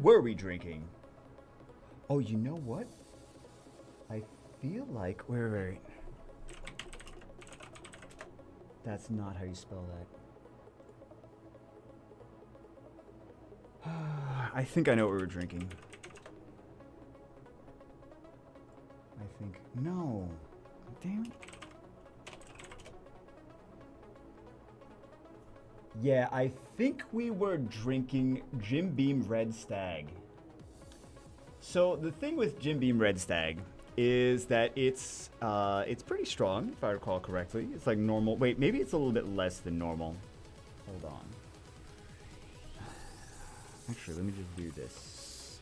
were we drinking? Oh, you know what? I feel like wait. That's not how you spell that. I think I know what we were drinking. I think no. Damn. Yeah, I think we were drinking Jim Beam Red Stag. So the thing with Jim Beam Red Stag is that it's pretty strong, if I recall correctly. It's like normal. Wait, maybe it's a little bit less than normal. Hold on. Actually, let me just do this.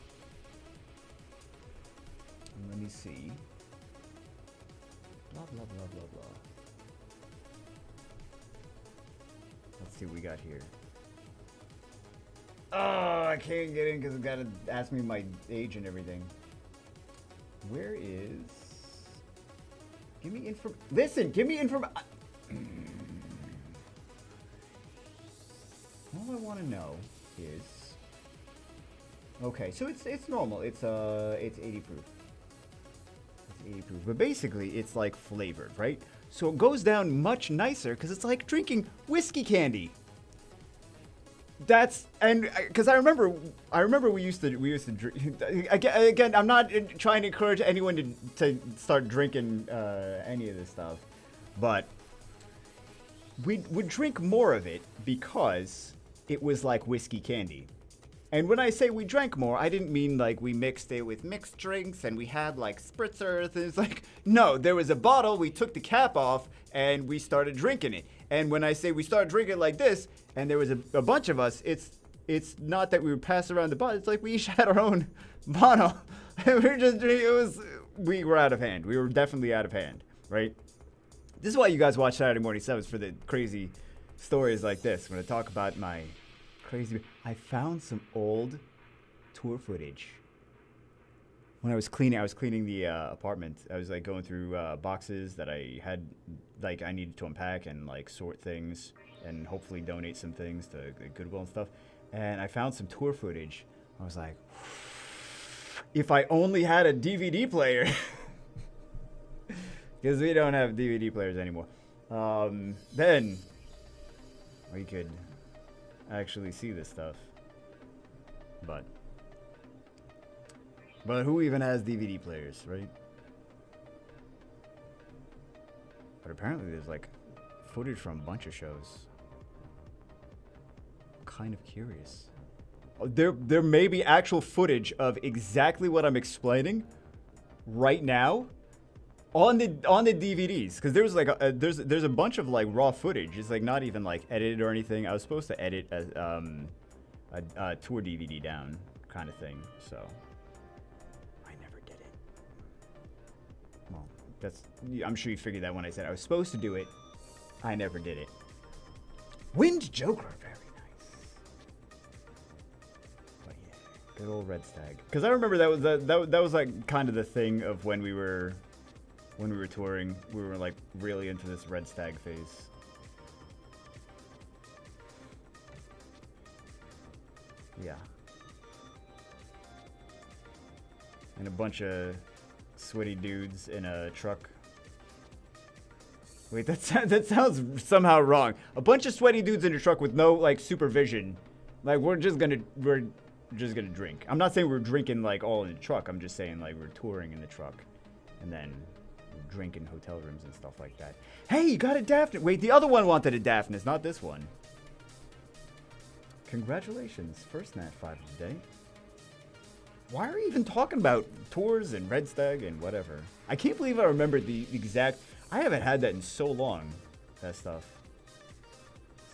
And let me see. Blah, blah, blah, blah, blah. Let's see what we got here. Oh, I can't get in because it's got to ask me my age and everything. Where is... Give me info... Listen, give me info... All I want to know is... Okay, so it's normal. It's 80 proof. It's 80 proof. But basically, it's like flavored, right? So it goes down much nicer because it's like drinking whiskey candy. That's and because I remember we used to drink again. I'm not trying to encourage anyone to start drinking any of this stuff, but we would drink more of it because it was like whiskey candy. And when I say we drank more, I didn't mean like we mixed it with mixed drinks and we had like spritzers. It's like, no, there was a bottle, we took the cap off and we started drinking it. And when I say we started drinking like this and there was a bunch of us, it's not that we would pass around the bottle. It's like we each had our own bottle. And we were just drinking. We were out of hand. We were definitely out of hand, right? This is why you guys watch Saturday Morning Sevens, for the crazy stories like this. When I talk about my crazy... I found some old tour footage. When I was cleaning the apartment. I was like going through boxes that I had, like I needed to unpack and like sort things and hopefully donate some things to Goodwill and stuff. And I found some tour footage. I was like, if I only had a DVD player. Because we don't have DVD players anymore. Then we could actually see this stuff. But who even has DVD players, right? But apparently there's like footage from a bunch of shows. I'm kind of curious. There may be actual footage of exactly what I'm explaining right now on the DVDs, because there was like there's a bunch of like raw footage. It's like not even like edited or anything. I was supposed to edit a tour DVD down kind of thing, so I never did it. Well, I'm sure you figured that when I said I was supposed to do it. I never did it. Wind Joker, very nice. But yeah, good old Red Stag. Because I remember that was like kind of the thing of when we were touring. We were like really into this Red Stag phase. Yeah. And a bunch of sweaty dudes in a truck. Wait, that sounds somehow wrong. A bunch of sweaty dudes in a truck with no like supervision. Like we're just gonna drink. I'm not saying we're drinking like all in the truck. I'm just saying like we're touring in the truck, and then drink in hotel rooms and stuff like that. Hey, you got a Daphne. Wait, the other one wanted a Daphnis, not this one. Congratulations, first Nat 5 of the day. Why are we even talking about tours and Red Stag and whatever? I can't believe I remember the exact... I haven't had that in so long, that stuff.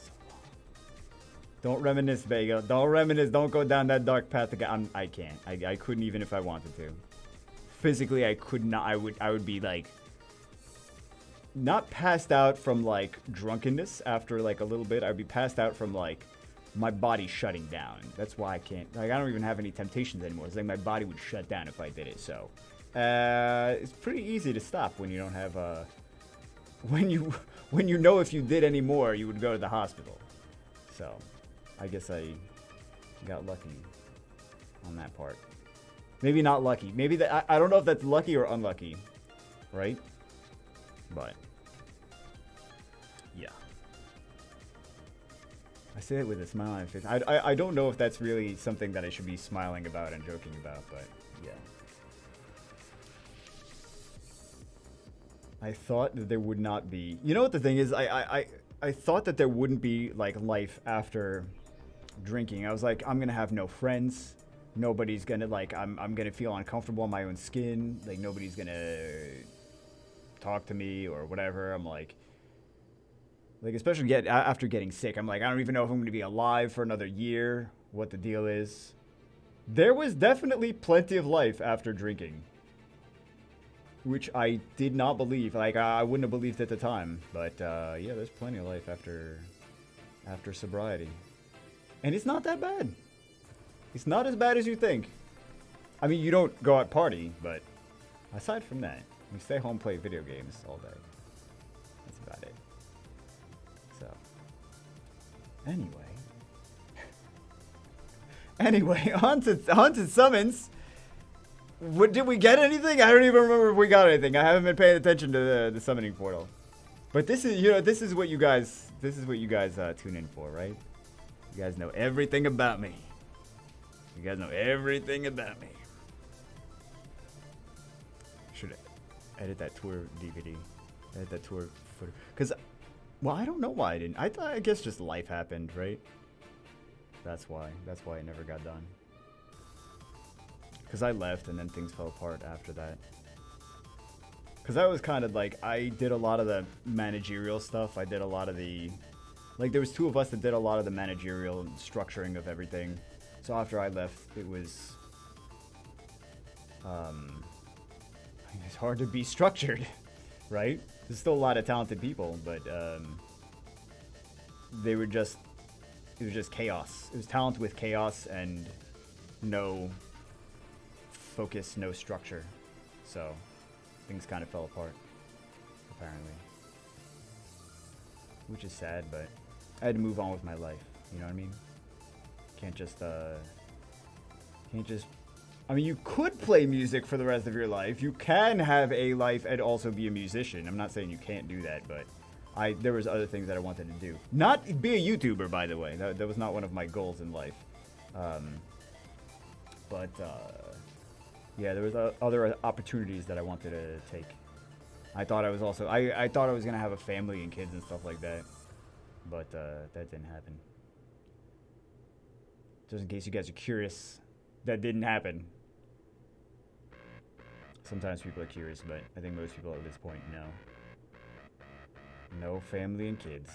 So long. Don't reminisce, Vega. Don't reminisce. Don't go down that dark path again. I can't. I couldn't even if I wanted to. Physically, I could not. I would be like... Not passed out from like drunkenness after like a little bit. I'd be passed out from like my body shutting down. That's why I can't, like I don't even have any temptations anymore. It's like my body would shut down if I did it. So it's pretty easy to stop when you don't have when you know if you did any more you would go to the hospital. So I guess I got lucky on that part. Maybe not lucky. Maybe that I don't know if that's lucky or unlucky, right? But yeah, I say it with a smile on my face. I don't know if that's really something that I should be smiling about and joking about, but yeah. I thought that there would not be. You know what the thing is? I thought that there wouldn't be like life after drinking. I was like, I'm gonna have no friends. Nobody's gonna, like, I'm gonna feel uncomfortable in my own skin. Like, nobody's gonna talk to me or whatever. I'm like, especially after getting sick, I'm like, I don't even know if I'm gonna be alive for another year, what the deal is. There was definitely plenty of life after drinking, which I did not believe. Like, I wouldn't have believed at the time. But, yeah, there's plenty of life after sobriety. And it's not that bad. It's not as bad as you think. I mean, you don't go out party, but aside from that, you stay home, play video games all day. That's about it. So, anyway, on to SUMONZ. Did we get anything? I don't even remember if we got anything. I haven't been paying attention to the summoning portal. But this is, this is what you guys tune in for, right? You guys know everything about me. You guys know everything about me. Should edit that tour DVD. Edit that tour footage. Because, well, I don't know why I didn't. I guess just life happened, right? That's why. That's why it never got done. Because I left and then things fell apart after that. Because I was kind of like, I did a lot of the managerial stuff. I did a lot of the... Like, there was 2 of us that did a lot of the managerial structuring of everything. So after I left, it was... it's hard to be structured, right? There's still a lot of talented people, but they were just... It was just chaos. It was talent with chaos and no focus, no structure. So things kind of fell apart, apparently. Which is sad, but I had to move on with my life. You know what I mean? Can't just, I mean, you could play music for the rest of your life. You can have a life and also be a musician. I'm not saying you can't do that, but there was other things that I wanted to do. Not be a YouTuber, by the way. That was not one of my goals in life. Yeah, there was other opportunities that I wanted to take. I thought I was also, I thought I was going to have a family and kids and stuff like that. But that didn't happen. Just in case you guys are curious, that didn't happen. Sometimes people are curious, but I think most people at this point know. No family and kids.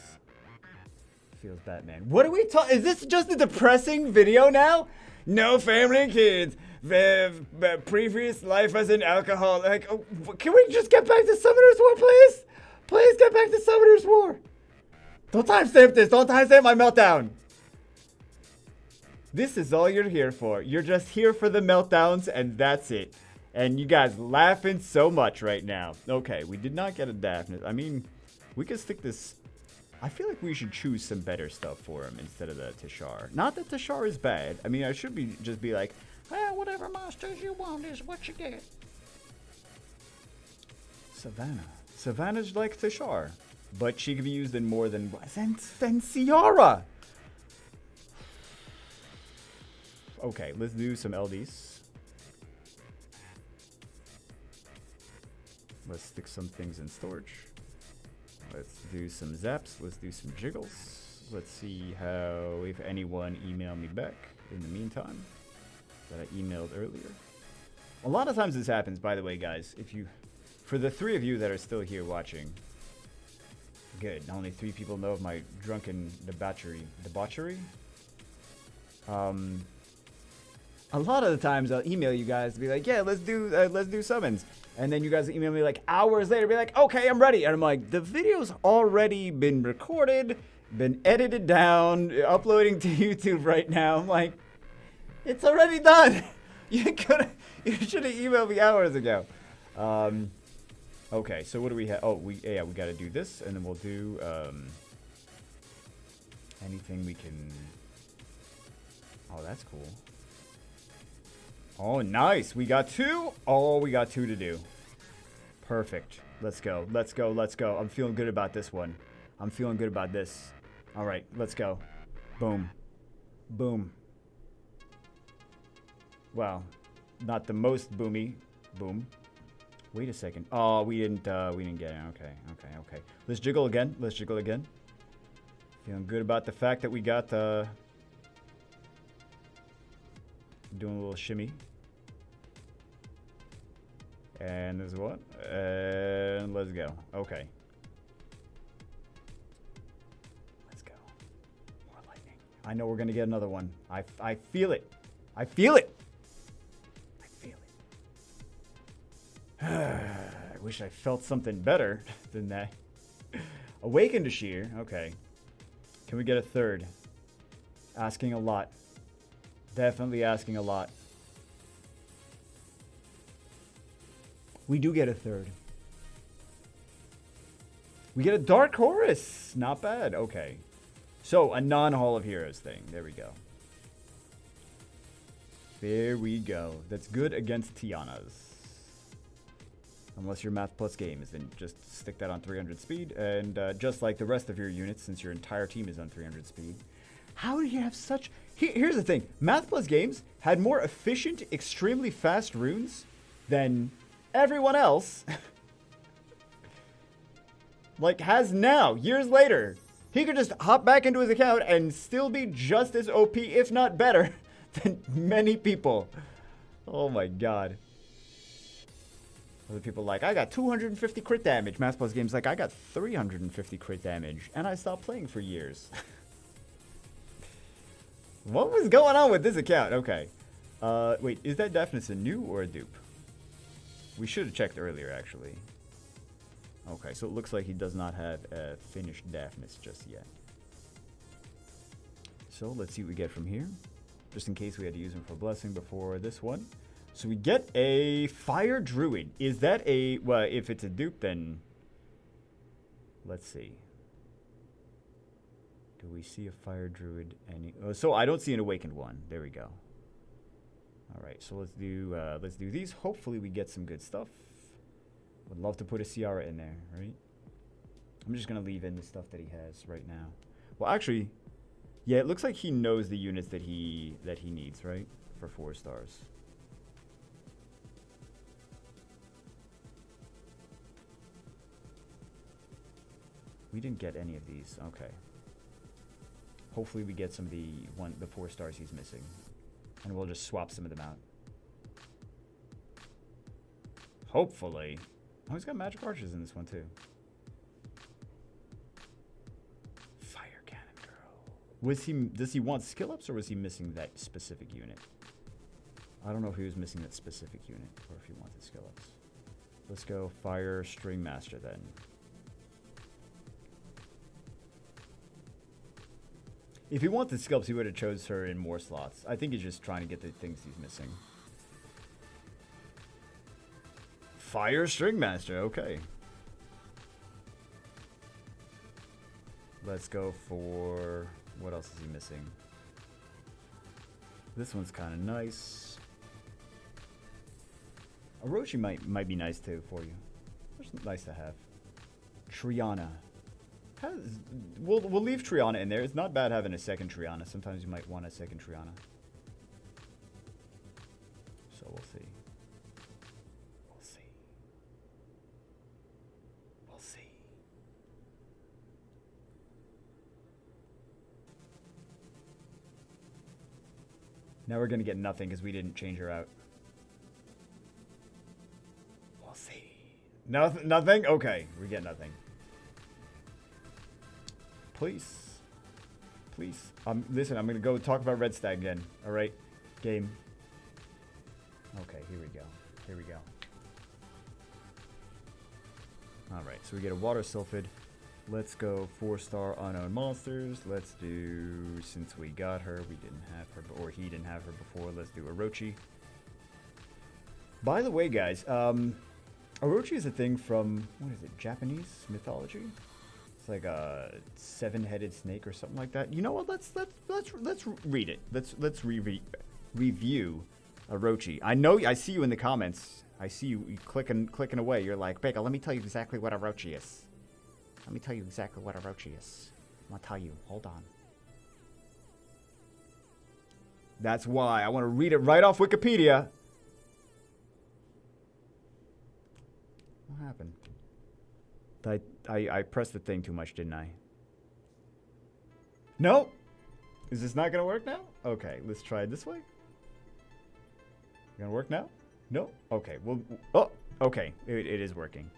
Feels Batman. What are we talking? Is this just a depressing video now? No family and kids. The previous life as an alcoholic. Like, oh, can we just get back to Summoner's War, please? Please get back to Summoner's War. Don't timestamp this. Don't timestamp my meltdown. This is all you're here for. You're just here for the meltdowns, and that's it. And you guys laughing so much right now. Okay, we did not get a Daphne. I mean, we could stick this... I feel like we should choose some better stuff for him instead of the Tashar. Not that Tashar is bad. I mean, I should just be like, whatever monsters you want is what you get. Savannah. Savannah's like Tashar. But she can be used in more than Ciara. Okay, let's do some LDs. Let's stick some things in storage. Let's do some zaps. Let's do some jiggles. Let's see if anyone emailed me back in the meantime that I emailed earlier. A lot of times this happens, by the way, guys. For the 3 of you that are still here watching, good. Only 3 people know of my drunken debauchery. A lot of the times I'll email you guys to be like, yeah, let's do SUMONZ. And then you guys email me like hours later, be like, okay, I'm ready. And I'm like, the video's already been recorded, been edited down, uploading to YouTube right now. I'm like, it's already done. You should have emailed me hours ago. Okay, so what do we have? Oh, we got to do this, and then we'll do anything we can. Oh, that's cool. Oh, nice. We got 2. Oh, we got 2 to do. Perfect. Let's go. Let's go. Let's go. I'm feeling good about this one. I'm feeling good about this. All right, let's go. Boom. Boom. Wow. Not the most boomy. Boom. Wait a second. Oh, we didn't get it. Okay. Let's jiggle again. Feeling good about the fact that we got Doing a little shimmy. And there's what? And let's go. Okay. Let's go. More lightning. I know we're going to get another one. I feel it. I feel it. I feel it. I wish I felt something better than that. Awakened to Sheer. Okay. Can we get a third? Asking a lot. Definitely asking a lot. We do get a third. We get a Dark Horus. Not bad. Okay. So, a non-Hall of Heroes thing. There we go. There we go. That's good against Tiana's. Unless your Math Plus game is, then just stick that on 300 speed. And just like the rest of your units, since your entire team is on 300 speed. How do you have such... Here's the thing. Math Plus games had more efficient, extremely fast runes than everyone else. Like, has now, years later. He could just hop back into his account and still be just as OP, if not better, than many people. Oh my god. Other people like, I got 250 crit damage. Math Plus games like, I got 350 crit damage. And I stopped playing for years. What was going on with this account? Okay. Wait, is that Daphnis a new or a dupe? We should have checked earlier, actually. Okay, so it looks like he does not have a finished Daphnis just yet. So let's see what we get from here. Just in case we had to use him for Blessing before this one. So we get a Fire Druid. Is that a... Well, if it's a dupe, then... Let's see. Do we see a Fire Druid? So I don't see an Awakened one. There we go. Alright, so let's do these. Hopefully we get some good stuff. Would love to put a Ciara in there, right? I'm just going to leave in the stuff that he has right now. Well, actually... Yeah, it looks like he knows the units that he needs, right? For 4 stars. We didn't get any of these. Okay. Hopefully we get some of the 4 stars he's missing. And we'll just swap some of them out. Hopefully. Oh, he's got magic archers in this one too. Fire cannon girl. Does he want skill ups, or was he missing that specific unit? I don't know if he was missing that specific unit or if he wanted skill ups. Let's go Fire String Master then. If he wanted skill ups, he would have chose her in more slots. I think he's just trying to get the things he's missing. Fire String Master, okay. Let's go for... What else is he missing? This one's kind of nice. Orochi might be nice too for you. It's nice to have. Triana. We'll leave Triana in there. It's not bad having a second Triana. Sometimes you might want a second Triana. So we'll see. We'll see. We'll see. Now we're going to get nothing because we didn't change her out. We'll see. Nothing? Okay, we get nothing. Please. Please. Listen, I'm going to go talk about Red Stag again. Alright? Game. Okay, here we go. Here we go. Alright, so we get a Water Sylphid. Let's go 4-star Unknown Monsters. Let's do, since we got her, we didn't have her, or he didn't have her before, let's do Orochi. By the way, guys, Orochi is a thing from, what is it, Japanese mythology? It's like a 7-headed snake or something like that. You know what? Let's read it. Let's review Orochi. I know. I see you in the comments. I see you clicking away. You're like, Bagel, let me tell you exactly what Orochi is. Let me tell you exactly what Orochi is. I'm gonna tell you. Hold on. That's why I want to read it right off Wikipedia. What happened? I pressed the thing too much, didn't I? No? Is this not going to work now? Okay, let's try it this way. Gonna work now? No? Okay. Well, oh, okay. It is working.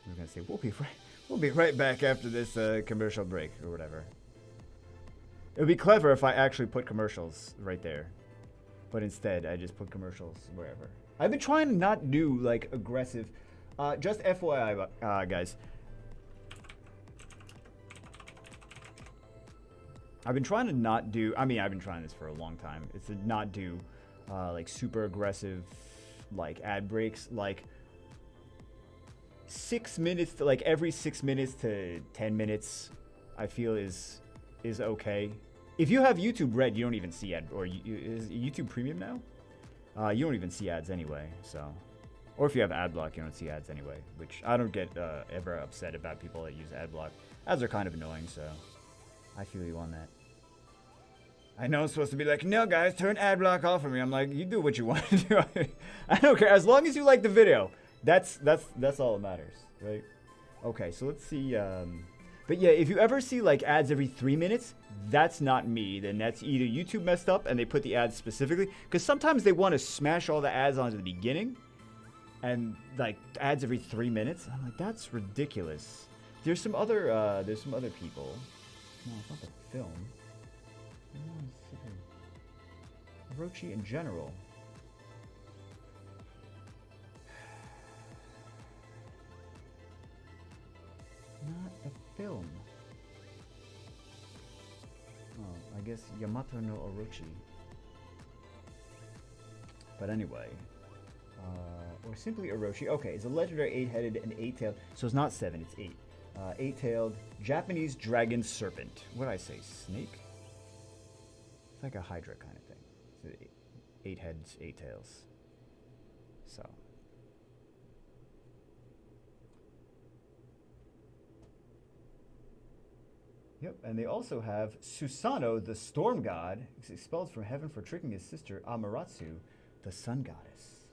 I was gonna say we'll be right back after this commercial break or whatever. It would be clever if I actually put commercials right there, but instead I just put commercials wherever. I've been trying to not do like aggressive. Just FYI, guys. I've been trying to not do. I mean, I've been trying this for a long time. It's to not do like super aggressive like ad breaks, like 6 minutes to like every 6 minutes to 10 minutes. I feel is okay. If you have YouTube Red, you don't even see ad, or is YouTube Premium now? You don't even see ads anyway. So, or if you have ad block, you don't see ads anyway. Which I don't get ever upset about people that use ad block. Ads are kind of annoying, so I feel you on that. I know I'm supposed to be like, no guys, turn ad block off for me. I'm like, you do what you want to do. I don't care as long as you like the video. That's all that matters, right? Okay, so let's see. But yeah, if you ever see like ads every 3 minutes, that's not me. Then that's either YouTube messed up and they put the ads specifically, because sometimes they want to smash all the ads onto the beginning, and like ads every 3 minutes. I'm like, that's ridiculous. There's some other people. No, it's not the film. Orochi in general. Not a film. Oh, I guess Yamato no Orochi. But anyway. Or simply Orochi. Okay, it's a legendary 8-headed and 8-tailed. So it's not 7, it's 8. 8-tailed Japanese dragon serpent. What did I say? Snake? It's like a Hydra kind of thing. So 8 heads, 8 tails. So. Yep, and they also have Susanoo, the storm god, expelled from heaven for tricking his sister Amaterasu, the sun goddess.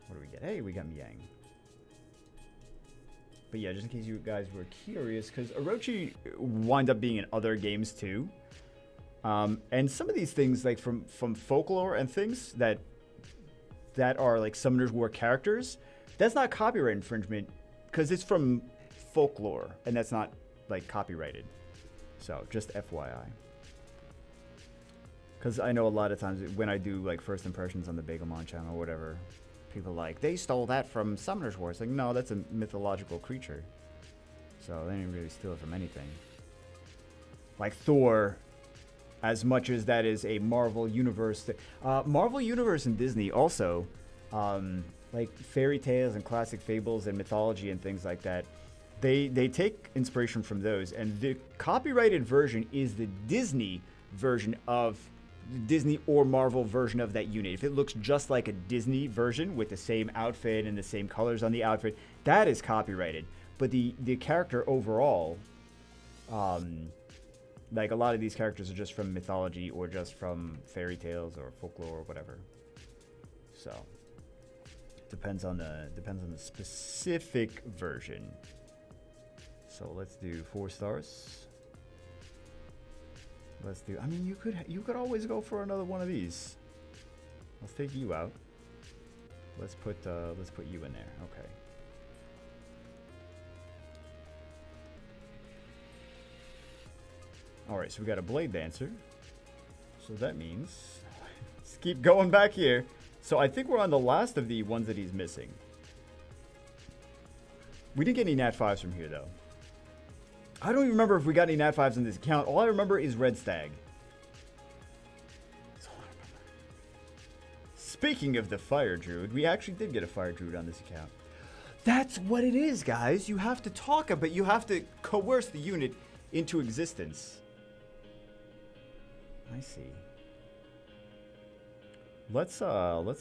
What do we get? Hey, we got Miang. But yeah, just in case you guys were curious, because Orochi wind up being in other games too. And some of these things, like from folklore and things that are like Summoner's War characters, that's not copyright infringement because it's from folklore and that's not like copyrighted. So just FYI. Because I know a lot of times when I do like first impressions on the Bagelmon channel or whatever, people are like, they stole that from Summoner's War. It's like, no, that's a mythological creature. So they didn't really steal it from anything. Like Thor, as much as that is a Marvel Universe. Marvel Universe and Disney also, like fairy tales and classic fables and mythology and things like that, they take inspiration from those. And the copyrighted version is the Disney version of Disney or Marvel version of that unit. If it looks just like a Disney version with the same outfit and the same colors on the outfit, that is copyrighted. But the character overall, like a lot of these characters are just from mythology or just from fairy tales or folklore or whatever. So depends on the specific version. So let's do 4 stars. Let's do. I mean, you could always go for another one of these. Let's take you out. Let's put you in there. Okay. All right, so we got a Blade Dancer. So that means let's keep going back here. So I think we're on the last of the ones that he's missing. We didn't get any Nat 5s from here though. I don't even remember if we got any Nat 5s in this account. All I remember is Red Stag. That's all I remember. Speaking of the Fire Druid, we actually did get a Fire Druid on this account. That's what it is, guys. You have to talk, but you have to coerce the unit into existence. I see. Let's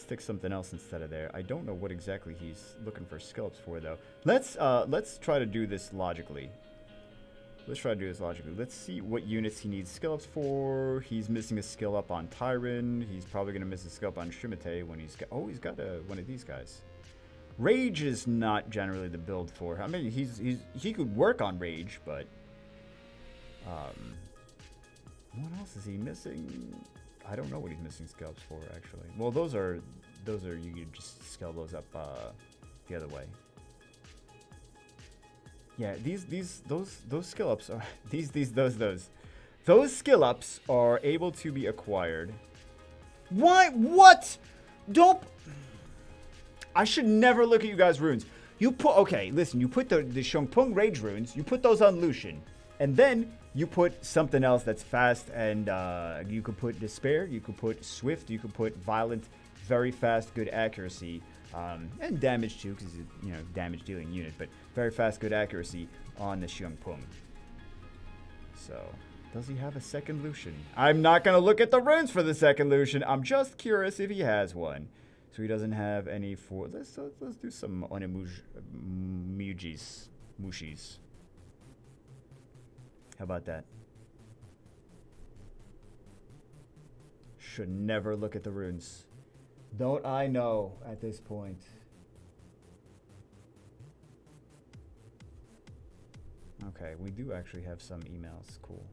stick something else instead of there. I don't know what exactly he's looking for skill ups for though. Let's try to do this logically. Let's see what units he needs skill ups for. He's missing a skill up on Tyron. He's probably gonna miss a skill up on Shimate when he's got one of these guys. Rage is not generally the build for him. I mean, he could work on Rage, but What else is he missing? I don't know what he's missing scalps for, actually. Well, those are you can just scale those up the other way. Yeah, those skill ups are those skill ups are able to be acquired. Why? What? Don't. I should never look at you guys' runes. You put, okay, listen, you put the Shungpung Rage runes, you put those on Lucian, and then you put something else that's fast, and you could put Despair, you could put Swift, you could put Violent, very fast, good accuracy, and damage too, because you know, damage dealing unit, but very fast, good accuracy on the Shungpung. So, does he have a second Lucian? I'm not going to look at the runes for the second Lucian, I'm just curious if he has one. So he doesn't have any for. Let's do some Mushis. How about that? Should never look at the runes. Don't I know at this point? Okay, we do actually have some emails. Cool.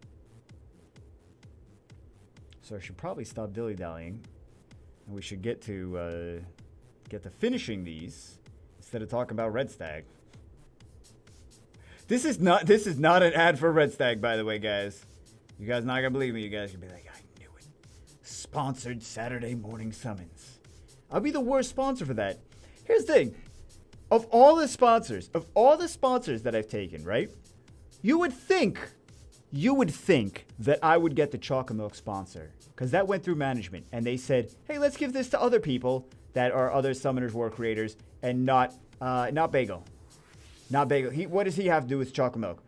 So I should probably stop dilly-dallying. And we should get to finishing these instead of talking about Red Stag. This is not an ad for Red Stag, by the way, guys. You guys not gonna believe me. You guys should be like, I knew it. Sponsored Saturday morning summons. I'll be the worst sponsor for that. Here's the thing. Of all the sponsors that I've taken, right? You would think that I would get the Chocolate Milk sponsor. Because that went through management, and they said, hey, let's give this to other people that are other Summoners War creators, and not Bagel. Not Bagel. What does he have to do with chocolate milk?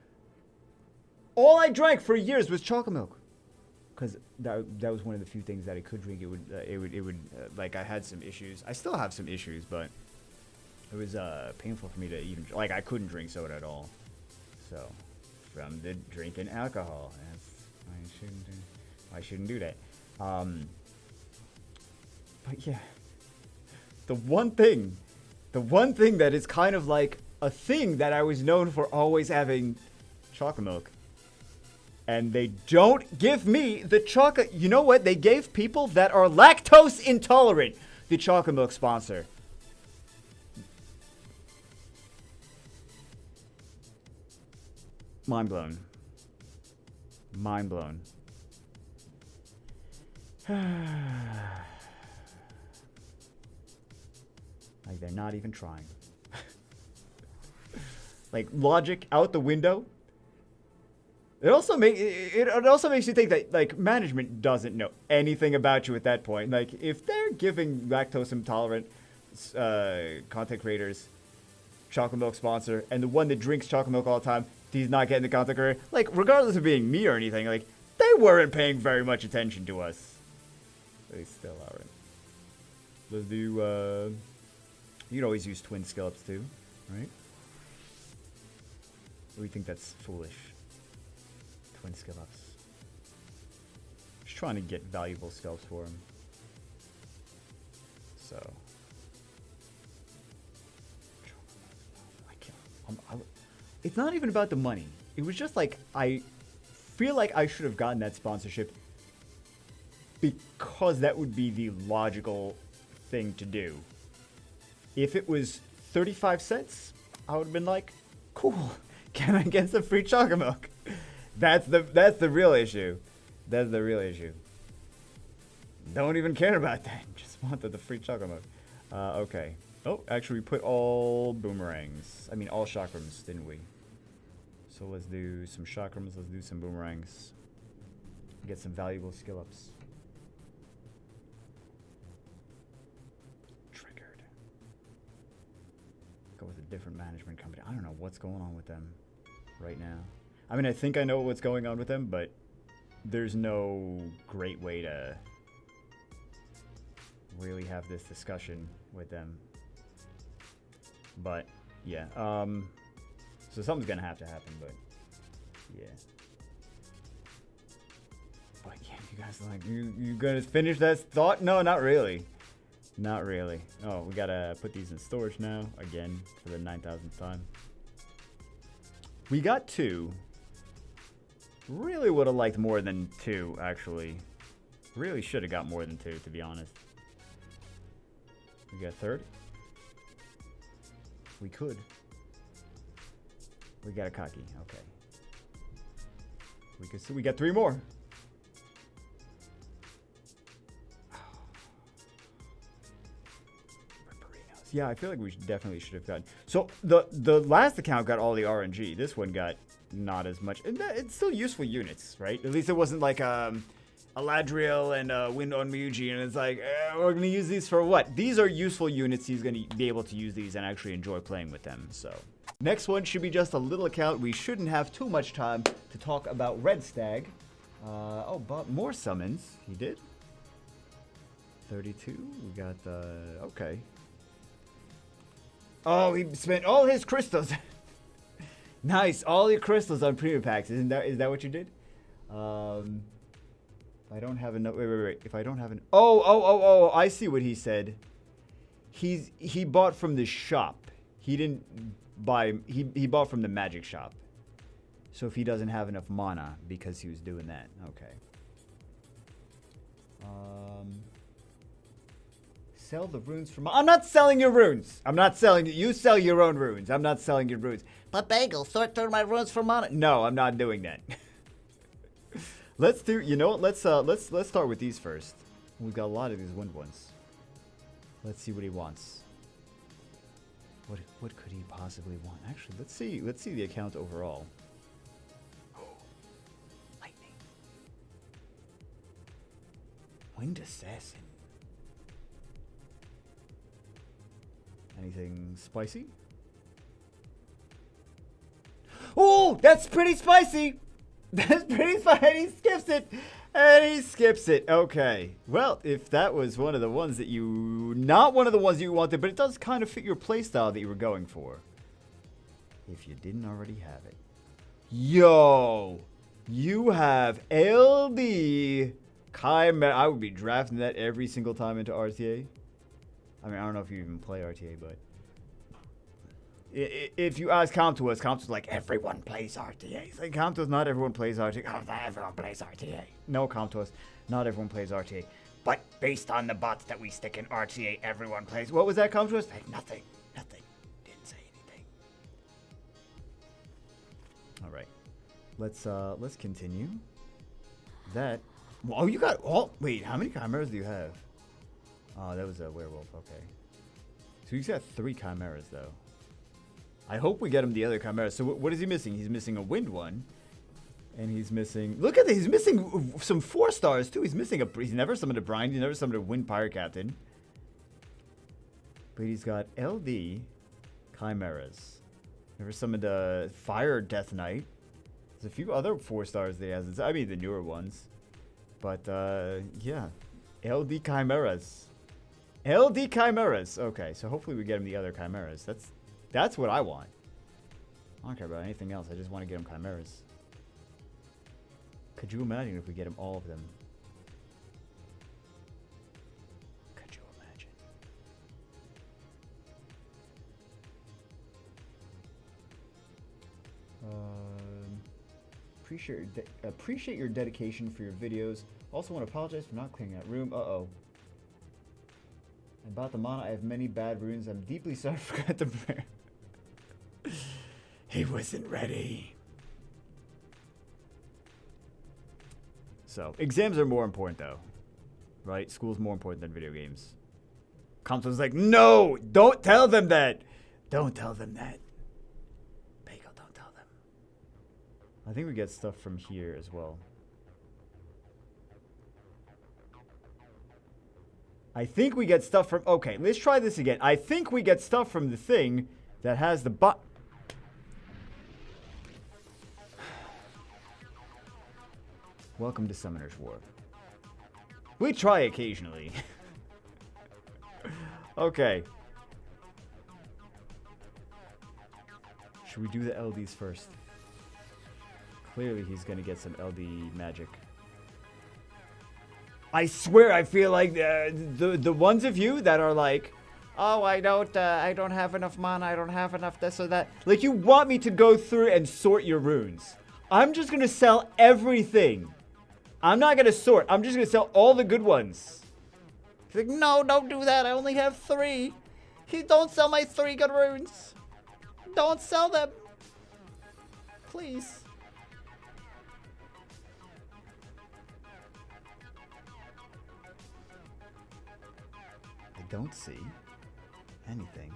All I drank for years was chocolate milk. Because that was one of the few things that I could drink. It would like, I had some issues. I still have some issues, but it was painful for me to even, like, I couldn't drink soda at all. So, from the drinking alcohol. I shouldn't do that. But yeah, the one thing that is kind of like a thing that I was known for always having chocolate milk, and they don't give me the chocolate. You know what? They gave people that are lactose intolerant the chocolate milk sponsor. Mind blown. Mind blown. Like, they're not even trying. Like, logic out the window. It also makes you think that, like, management doesn't know anything about you at that point. Like, if they're giving lactose intolerant content creators chocolate milk sponsor, and the one that drinks chocolate milk all the time, he's not getting the content creator, like, regardless of being me or anything, like, they weren't paying very much attention to us. They still aren't. Let's do, you could always use twin skill ups too, right? We think that's foolish. Twin skill ups. Just trying to get valuable skill ups for him. So. It's not even about the money. It was just like, I feel like I should have gotten that sponsorship because that would be the logical thing to do. If it was 35 cents, I would have been like, cool, can I get some free chocolate milk? That's the real issue. That's the real issue. Don't even care about that. Just wanted the free chocolate milk. Okay. Oh, actually we put all boomerangs. I mean all chakrams, didn't we? So let's do some chakrams, let's do some boomerangs. Get some valuable skill ups. Go with a different management company. I don't know what's going on with them right now. I mean, I think I know what's going on with them, but there's no great way to really have this discussion with them. But yeah, so something's gonna have to happen, but yeah. But yeah, you guys like, you gonna finish that thought? No, not really. Not really. Oh, we gotta put these in storage now, again, for the 9,000th time. We got two. Really would have liked more than 2, actually. Really should have got more than 2, to be honest. We got 3rd. We could. We got a cocky. Okay. We got 3 more. Yeah, I feel like we definitely should have gotten. So the last account got all the RNG. This one got not as much. And it's still useful units, right? At least it wasn't like Aladriel and Wind on Muji, and it's like we're gonna use these for what? These are useful units. He's gonna be able to use these and actually enjoy playing with them. So next one should be just a little account. We shouldn't have too much time to talk about Red Stag. Oh, but more summons. He did. 32. We got okay. Oh, he spent all his crystals. Nice, all your crystals on premium packs. Is that what you did? If I don't have enough. Wait. If I don't have an. Oh. I see what he said. He bought from the shop. He didn't buy. He bought from the magic shop. So if he doesn't have enough mana because he was doing that, okay. Sell the runes from. I'm not selling your runes. I'm not selling you. You sell your own runes. I'm not selling your runes. But Bagel, sort through my runes for mana. No, I'm not doing that. Let's do. You know what? Let's start with these first. We've got a lot of these wind ones. Let's see what he wants. What could he possibly want? Actually, let's see the account overall. Lightning. Winged Assassin. Anything spicy? Oh, that's pretty spicy. That's pretty spicy. And he skips it. And he skips it. Okay. Well, if that was one of the ones that you... Not one of the ones you wanted, but it does kind of fit your playstyle that you were going for. If you didn't already have it. Yo. You have LD Chimera. I would be drafting that every single time into RTA. I mean, I don't know if you even play RTA, but... If you ask Comtois, Comtois like, everyone plays RTA. It's like, Comtois, not everyone plays RTA. Oh, not everyone plays RTA. No, Comtois, not everyone plays RTA. But based on the bots that we stick in RTA, everyone plays. What was that, Comtois? Like, nothing. Didn't say anything. All right. Let's continue. That... Oh, you got... Oh, wait, how many chimeras do you have? Oh, that was a werewolf. Okay. So he's got 3 chimeras, though. I hope we get him the other chimera. So what is he missing? He's missing a wind one. And he's missing... Look at this. He's missing some 4 stars, too. He's missing a... He's never summoned a Brine. He's never summoned a Wind Pirate Captain. But he's got LD chimeras. Never summoned a Fire Death Knight. There's a few other 4 stars that he has. I mean, the newer ones. But, yeah. LD chimeras. LD chimeras. Okay, so hopefully we get him the other chimeras. That's what I want. I don't care about anything else. I just want to get him chimeras. Could you imagine if we get him all of them? Could you imagine? Appreciate your dedication for your videos. Also want to apologize for not clearing that room. Uh-oh. About the mana, I have many bad runes. I'm deeply sorry I forgot the prayer. He wasn't ready. So, exams are more important, though. Right? School's more important than video games. Compton's like, no! Don't tell them that! Don't tell them that. Bagel, don't tell them. I think we get stuff from here as well. I think we get stuff from... Okay, let's try this again. I think we get stuff from the thing that has the bot... Welcome to Summoner's War. We try occasionally. Okay. Should we do the LDs first? Clearly he's gonna get some LD magic. I swear I feel like the ones of you that are like, oh, I don't have enough mana, I don't have enough this or that. Like, you want me to go through and sort your runes. I'm just going to sell everything. I'm not going to sort. I'm just going to sell all the good ones. He's like, no, don't do that. I only have 3. Don't sell my 3 good runes. Don't sell them. Please. I don't see anything.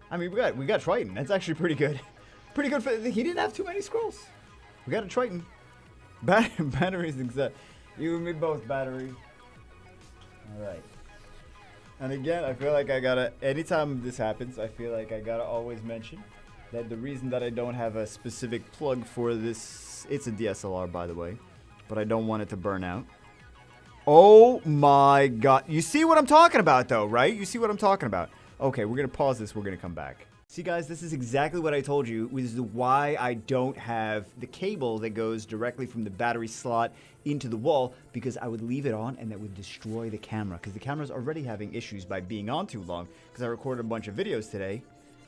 I mean, we got Triton. That's actually pretty good. Pretty good. He didn't have too many scrolls. We got a Triton. Batteries except. You and me both, battery. Alright. And again, I feel like I gotta, anytime this happens, I feel like I gotta always mention that the reason that I don't have a specific plug for this, it's a DSLR by the way, but I don't want it to burn out. Oh my god. You see what I'm talking about though, right? You see what I'm talking about. Okay, we're gonna pause this, we're gonna come back. See guys, this is exactly what I told you, which is why I don't have the cable that goes directly from the battery slot into the wall, because I would leave it on and that would destroy the camera, because the camera's already having issues by being on too long, because I recorded a bunch of videos today,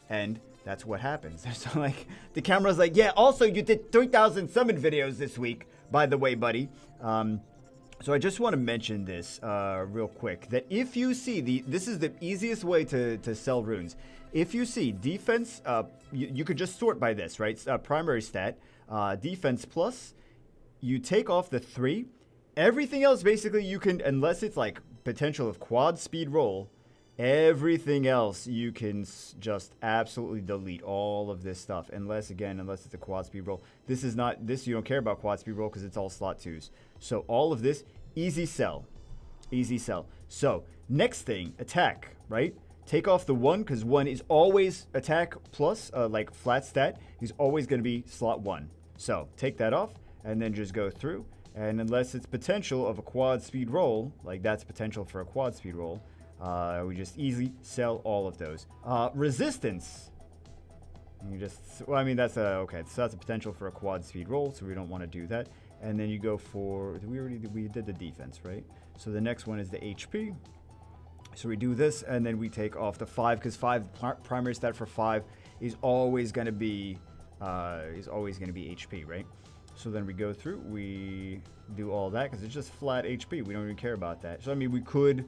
and that's what happens. So like, the camera's like, yeah, also you did 3,000 summon videos this week, by the way, buddy. So I just want to mention this real quick, that if you see, this is the easiest way to sell runes. If you see defense, you could just sort by this, right? Primary stat, defense plus, you take off the 3. Everything else, basically, you can, unless it's like potential of quad speed roll, everything else you can just absolutely delete all of this stuff. Unless it's a quad speed roll. This is not, this you don't care about quad speed roll because it's all slot 2s. So all of this, easy sell. Easy sell. So next thing, attack, right? Take off the 1 because 1 is always attack plus, like flat stat. He's always going to be slot 1. So take that off and then just go through. And unless it's potential of a quad speed roll, like that's potential for a quad speed roll, we just easily sell all of those. Resistance. You just, well, I mean, that's a, okay, so that's a potential for a quad speed roll, so we don't want to do that. And then you go for, we did the defense, right? So the next one is the HP. So we do this, and then we take off the 5, because 5, primary stat for 5 is always going to be HP, right? So then we go through, we do all that, because it's just flat HP. We don't even care about that. So, I mean, we could,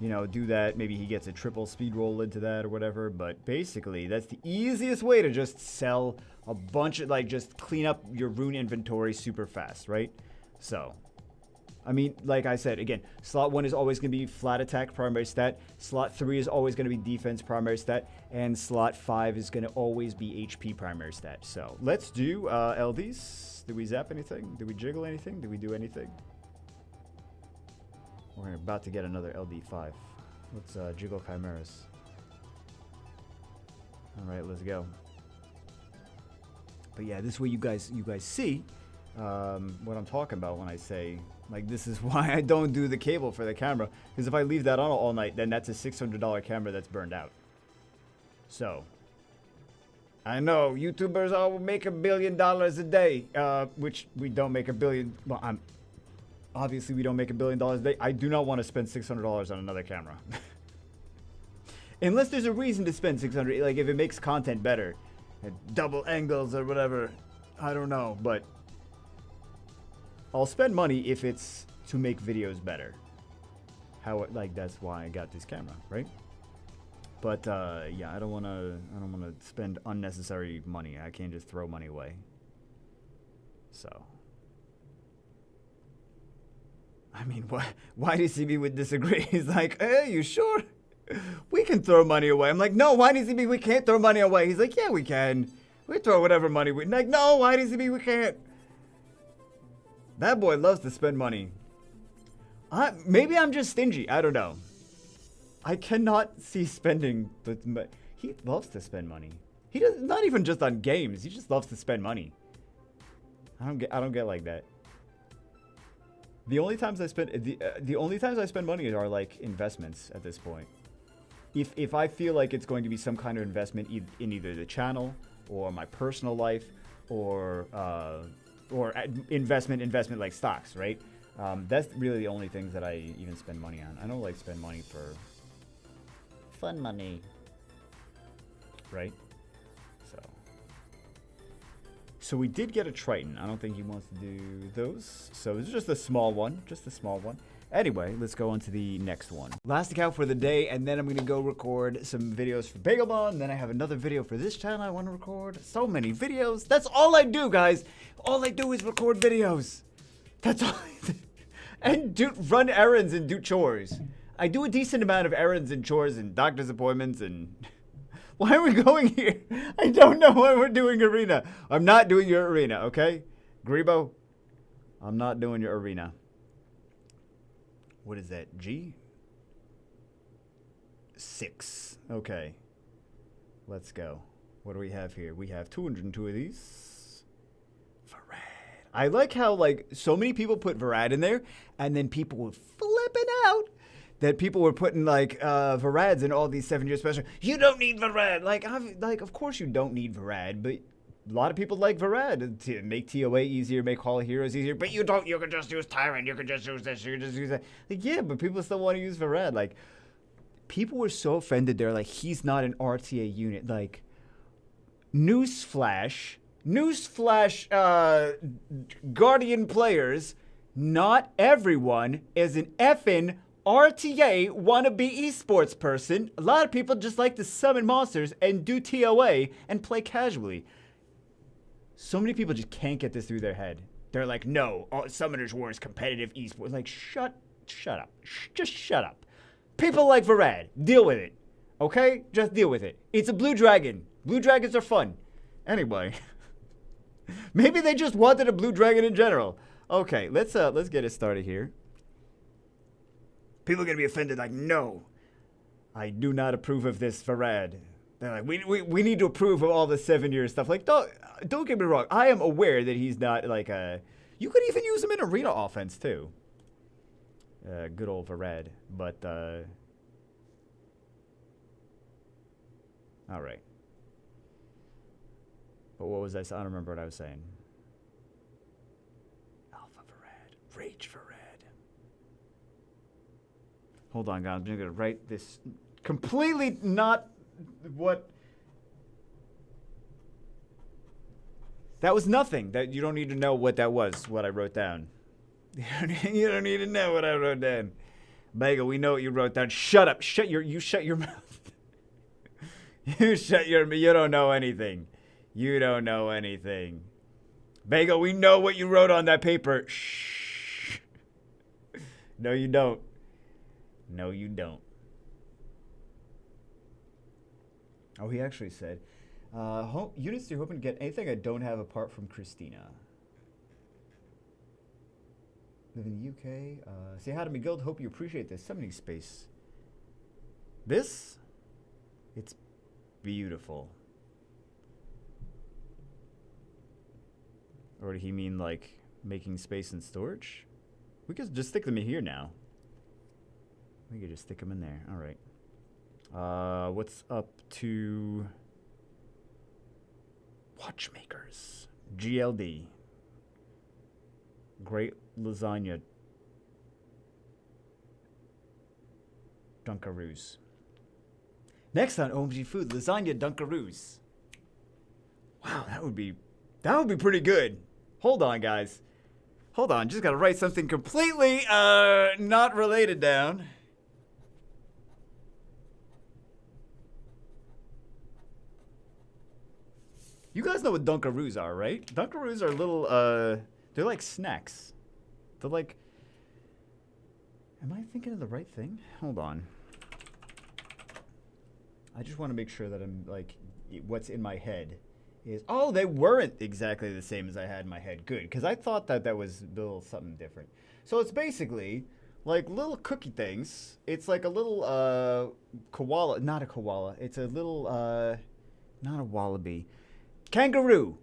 you know, do that. Maybe he gets a triple speed roll into that or whatever. But basically, that's the easiest way to just sell a bunch of, like, just clean up your rune inventory super fast, right? So, I mean, like I said, again, slot 1 is always going to be flat attack primary stat. Slot 3 is always going to be defense primary stat. And slot 5 is going to always be HP primary stat. So, let's do LDs. Did we zap anything? Did we jiggle anything? Did we do anything? We're about to get another LD5. Let's jiggle chimeras. Alright, let's go. But yeah, this way you guys see what I'm talking about when I say, like, this is why I don't do the cable for the camera. Because if I leave that on all night, then that's a $600 camera that's burned out. So, I know YouTubers all make $1 billion a day, which we don't make $1 billion. Well, obviously we don't make $1 billion a day. I do not want to spend $600 on another camera, unless there's a reason to spend $600. Like if it makes content better, double angles or whatever. I don't know, but I'll spend money if it's to make videos better. Like that's why I got this camera, right? But yeah, I don't want to spend unnecessary money. I can't just throw money away. So, I mean, why DCB would disagree? He's like, hey, you sure? We can throw money away. I'm like, no, why DCB we can't throw money away? He's like, yeah, we can. We throw whatever money we like. No, why DCB we can't? That boy loves to spend money. Maybe I'm just stingy. I don't know. I cannot see spending. He loves to spend money. He does not even just on games. He just loves to spend money. I don't get like that. The only times I spend money are like investments at this point. If I feel like it's going to be some kind of investment in either the channel or my personal life or investment like stocks, right? That's really the only things that I even spend money on. I don't like spend money for fun money, right? So we did get a Triton. I don't think he wants to do those. So it's just a small one. Just a small one. Anyway, let's go on to the next one. Last account for the day, and then I'm going to go record some videos for Bagelbon. And then I have another video for this channel I want to record. So many videos. That's all I do, guys. All I do is record videos. That's all I do. And run errands and do chores. I do a decent amount of errands and chores and doctor's appointments and... Why are we going here? I don't know why we're doing arena. I'm not doing your arena, okay? Grebo, I'm not doing your arena. What is that? G? 6. Okay. Let's go. What do we have here? We have 202 of these. Varad. I like how, like, so many people put Varad in there, and then people were flipping out that people were putting, like, Varads in all these 7-year specials. You don't need Varad. Like, of course you don't need Varad, but a lot of people like Varad to make TOA easier, make Hall of Heroes easier. But you don't. You can just use Tyrant. You can just use this. You can just use that. Like, yeah, but people still want to use Varad. Like, people were so offended. They're like, he's not an RTA unit. Like, newsflash, Guardian players, not everyone is an effing RTA wannabe esports person. A lot of people just like to summon monsters and do TOA and play casually. So many people just can't get this through their head. They're like, no, Summoners War is competitive esports. Like, shut up. Just shut up. People like Varad. Deal with it. Okay? Just deal with it. It's a blue dragon. Blue dragons are fun. Anyway. Maybe they just wanted a blue dragon in general. Okay, let's get it started here. People are going to be offended, like, no, I do not approve of this Varad. They're like, we need to approve of all the 7-year stuff. Like, don't get me wrong. I am aware that he's not, like, you could even use him in arena offense, too. Good old Varad. But, all right. But what was I saying? I don't remember what I was saying. Alpha Varad. Rage Varad. Hold on, guys. I'm going to write this completely not what... That was nothing. That you don't need to know what that was, what I wrote down. You don't need to know what I wrote down. Bagel, we know what you wrote down. Shut up. You shut your mouth. You don't know anything. You don't know anything. Bagel, we know what you wrote on that paper. Shh. No, you don't. No, you don't. Oh, he actually said, units you're hoping to get anything I don't have apart from Christina. Live in the UK. Say hi to me, Guild. Hope you appreciate this summoning space. This? It's beautiful. Or did he mean, like, making space and storage? We could just stick them in here now. We could just stick them in there. All right. What's up to watchmakers? GLD. Great lasagna. Dunkaroos. Next on OMG Food, lasagna Dunkaroos. Wow, that would be pretty good. Hold on, guys. Hold on, just gotta write something completely not related down. You guys know what Dunkaroos are, right? Dunkaroos are little, they're like snacks. They're like, am I thinking of the right thing? Hold on. I just want to make sure that I'm, like, what's in my head is, oh, they weren't exactly the same as I had in my head. Good, because I thought that that was a little something different. So it's basically like little cookie things. It's like a little koala, not a koala. It's a little, not a wallaby. Kangaroo.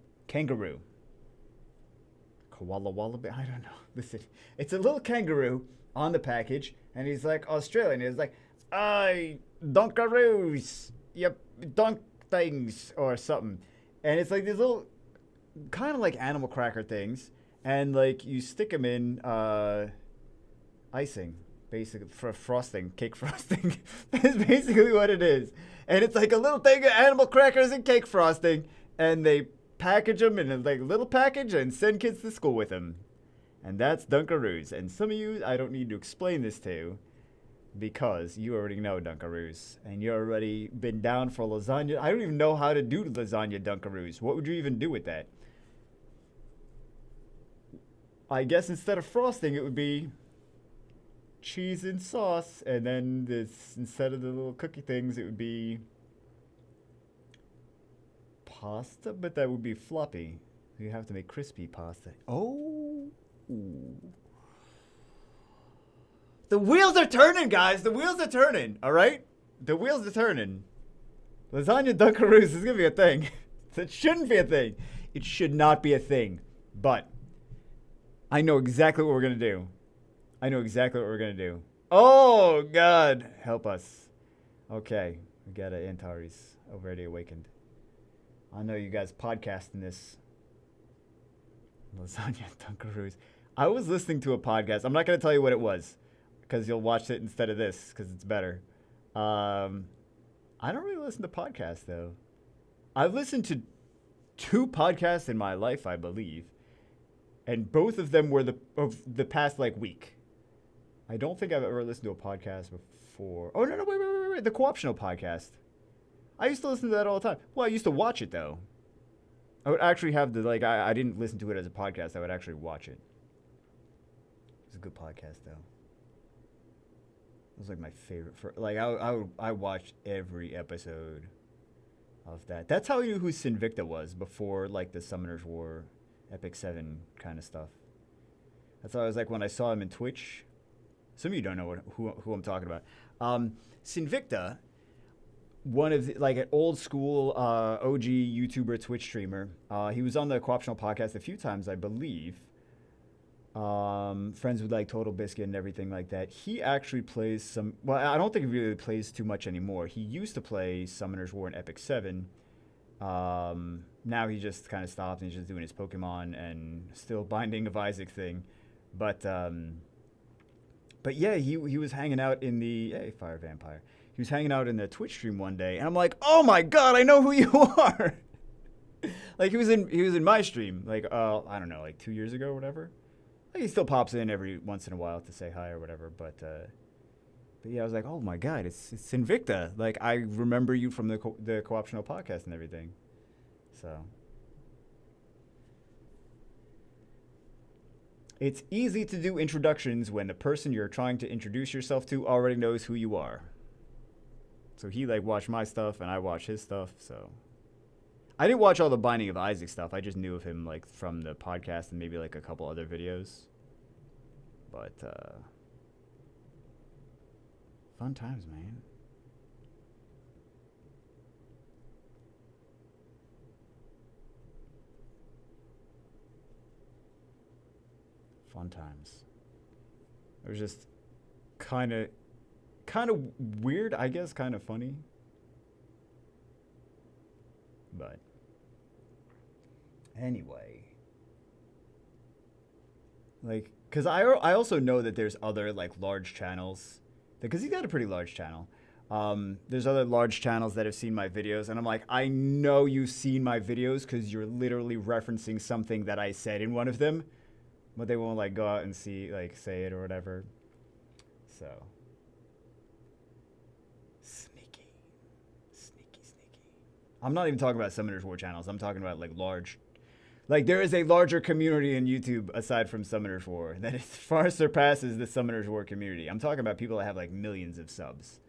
Koala wallaby? I don't know. Listen, it's a little kangaroo on the package, and he's like Australian. He's like, Dunkaroos. Yep, dunk things or something. And it's like these little, kind of like animal cracker things, and like you stick them in icing, basically, for frosting, cake frosting. That's basically what it is. And it's like a little thing of animal crackers and cake frosting, and they package them in a like little package and send kids to school with them. And that's Dunkaroos. And some of you, I don't need to explain this to, because you already know Dunkaroos. And you already been down for lasagna. I don't even know how to do lasagna Dunkaroos. What would you even do with that? I guess instead of frosting, it would be cheese and sauce. And then this, instead of the little cookie things, it would be pasta, but that would be floppy. You have to make crispy pasta. Oh. Ooh. The wheels are turning, guys. The wheels are turning. All right? The wheels are turning. Lasagna Dunkaroos is going to be a thing. It shouldn't be a thing. It should not be a thing. But I know exactly what we're going to do. I know exactly what we're going to do. Oh, God. Help us. Okay. We got Antares already awakened. I know you guys podcasting this. Lasagna Dunkaroos. I was listening to a podcast. I'm not going to tell you what it was, because you'll watch it instead of this, because it's better. I don't really listen to podcasts, though. I've listened to 2 podcasts in my life, I believe, and both of them were of the past, like, week. I don't think I've ever listened to a podcast before. Oh, no, wait. The Co-optional podcast. I used to listen to that all the time. Well, I used to watch it, though. I would actually have the, like, I didn't listen to it as a podcast. I would actually watch it. It was a good podcast, though. It was, like, my favorite. I watched every episode of that. That's how I knew who Sinvicta was before, like, the Summoner's War, Epic 7 kind of stuff. That's how I was like when I saw him in Twitch. Some of you don't know who I'm talking about. Sinvicta, one of the, like an old school OG YouTuber, Twitch streamer. He was on the Co-optional podcast a few times, I believe. Friends with like Total Biscuit and everything like that. He actually plays some. Well, I don't think he really plays too much anymore. He used to play Summoner's War and Epic 7. Now he just kind of stopped and he's just doing his Pokemon and still Binding of Isaac thing. But yeah, he was hanging out in the Fire Vampire. He was hanging out in the Twitch stream one day, and I'm like, oh my god, I know who you are. Like he was in my stream, like I don't know, like 2 years ago or whatever. Like he still pops in every once in a while to say hi or whatever, but yeah, I was like, oh my god, it's Sinvicta. Like I remember you from the Co-optional podcast and everything. So it's easy to do introductions when the person you're trying to introduce yourself to already knows who you are. So he like watched my stuff and I watched his stuff. So I didn't watch all the Binding of Isaac stuff. I just knew of him like from the podcast and maybe like a couple other videos. But fun times, man. Fun times. It was just kind of weird, I guess, kind of funny. But anyway, like, because I also know that there's other like large channels, because he's got a pretty large channel. There's other large channels that have seen my videos, and I'm like, I know you've seen my videos because you're literally referencing something that I said in one of them, but they won't like go out and say it or whatever. So sneaky. I'm not even talking about Summoner's War channels. I'm talking about like large. Like there is a larger community in YouTube aside from Summoner's War that far surpasses the Summoner's War community. I'm talking about people that have like millions of subs.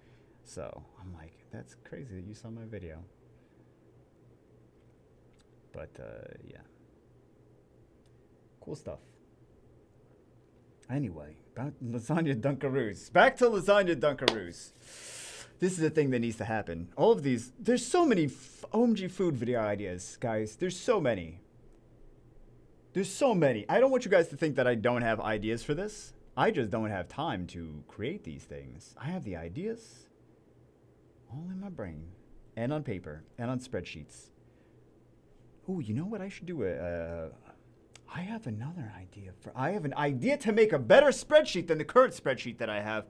So I'm like, that's crazy that you saw my video. But yeah, cool stuff. Anyway, about Lasagna Dunkaroos. Back to Lasagna Dunkaroos. This is a thing that needs to happen. All of these, there's so many OMG food video ideas, guys. There's so many. There's so many. I don't want you guys to think that I don't have ideas for this. I just don't have time to create these things. I have the ideas all in my brain and on paper and on spreadsheets. Ooh, you know what I should do? I have another idea. I have an idea to make a better spreadsheet than the current spreadsheet that I have.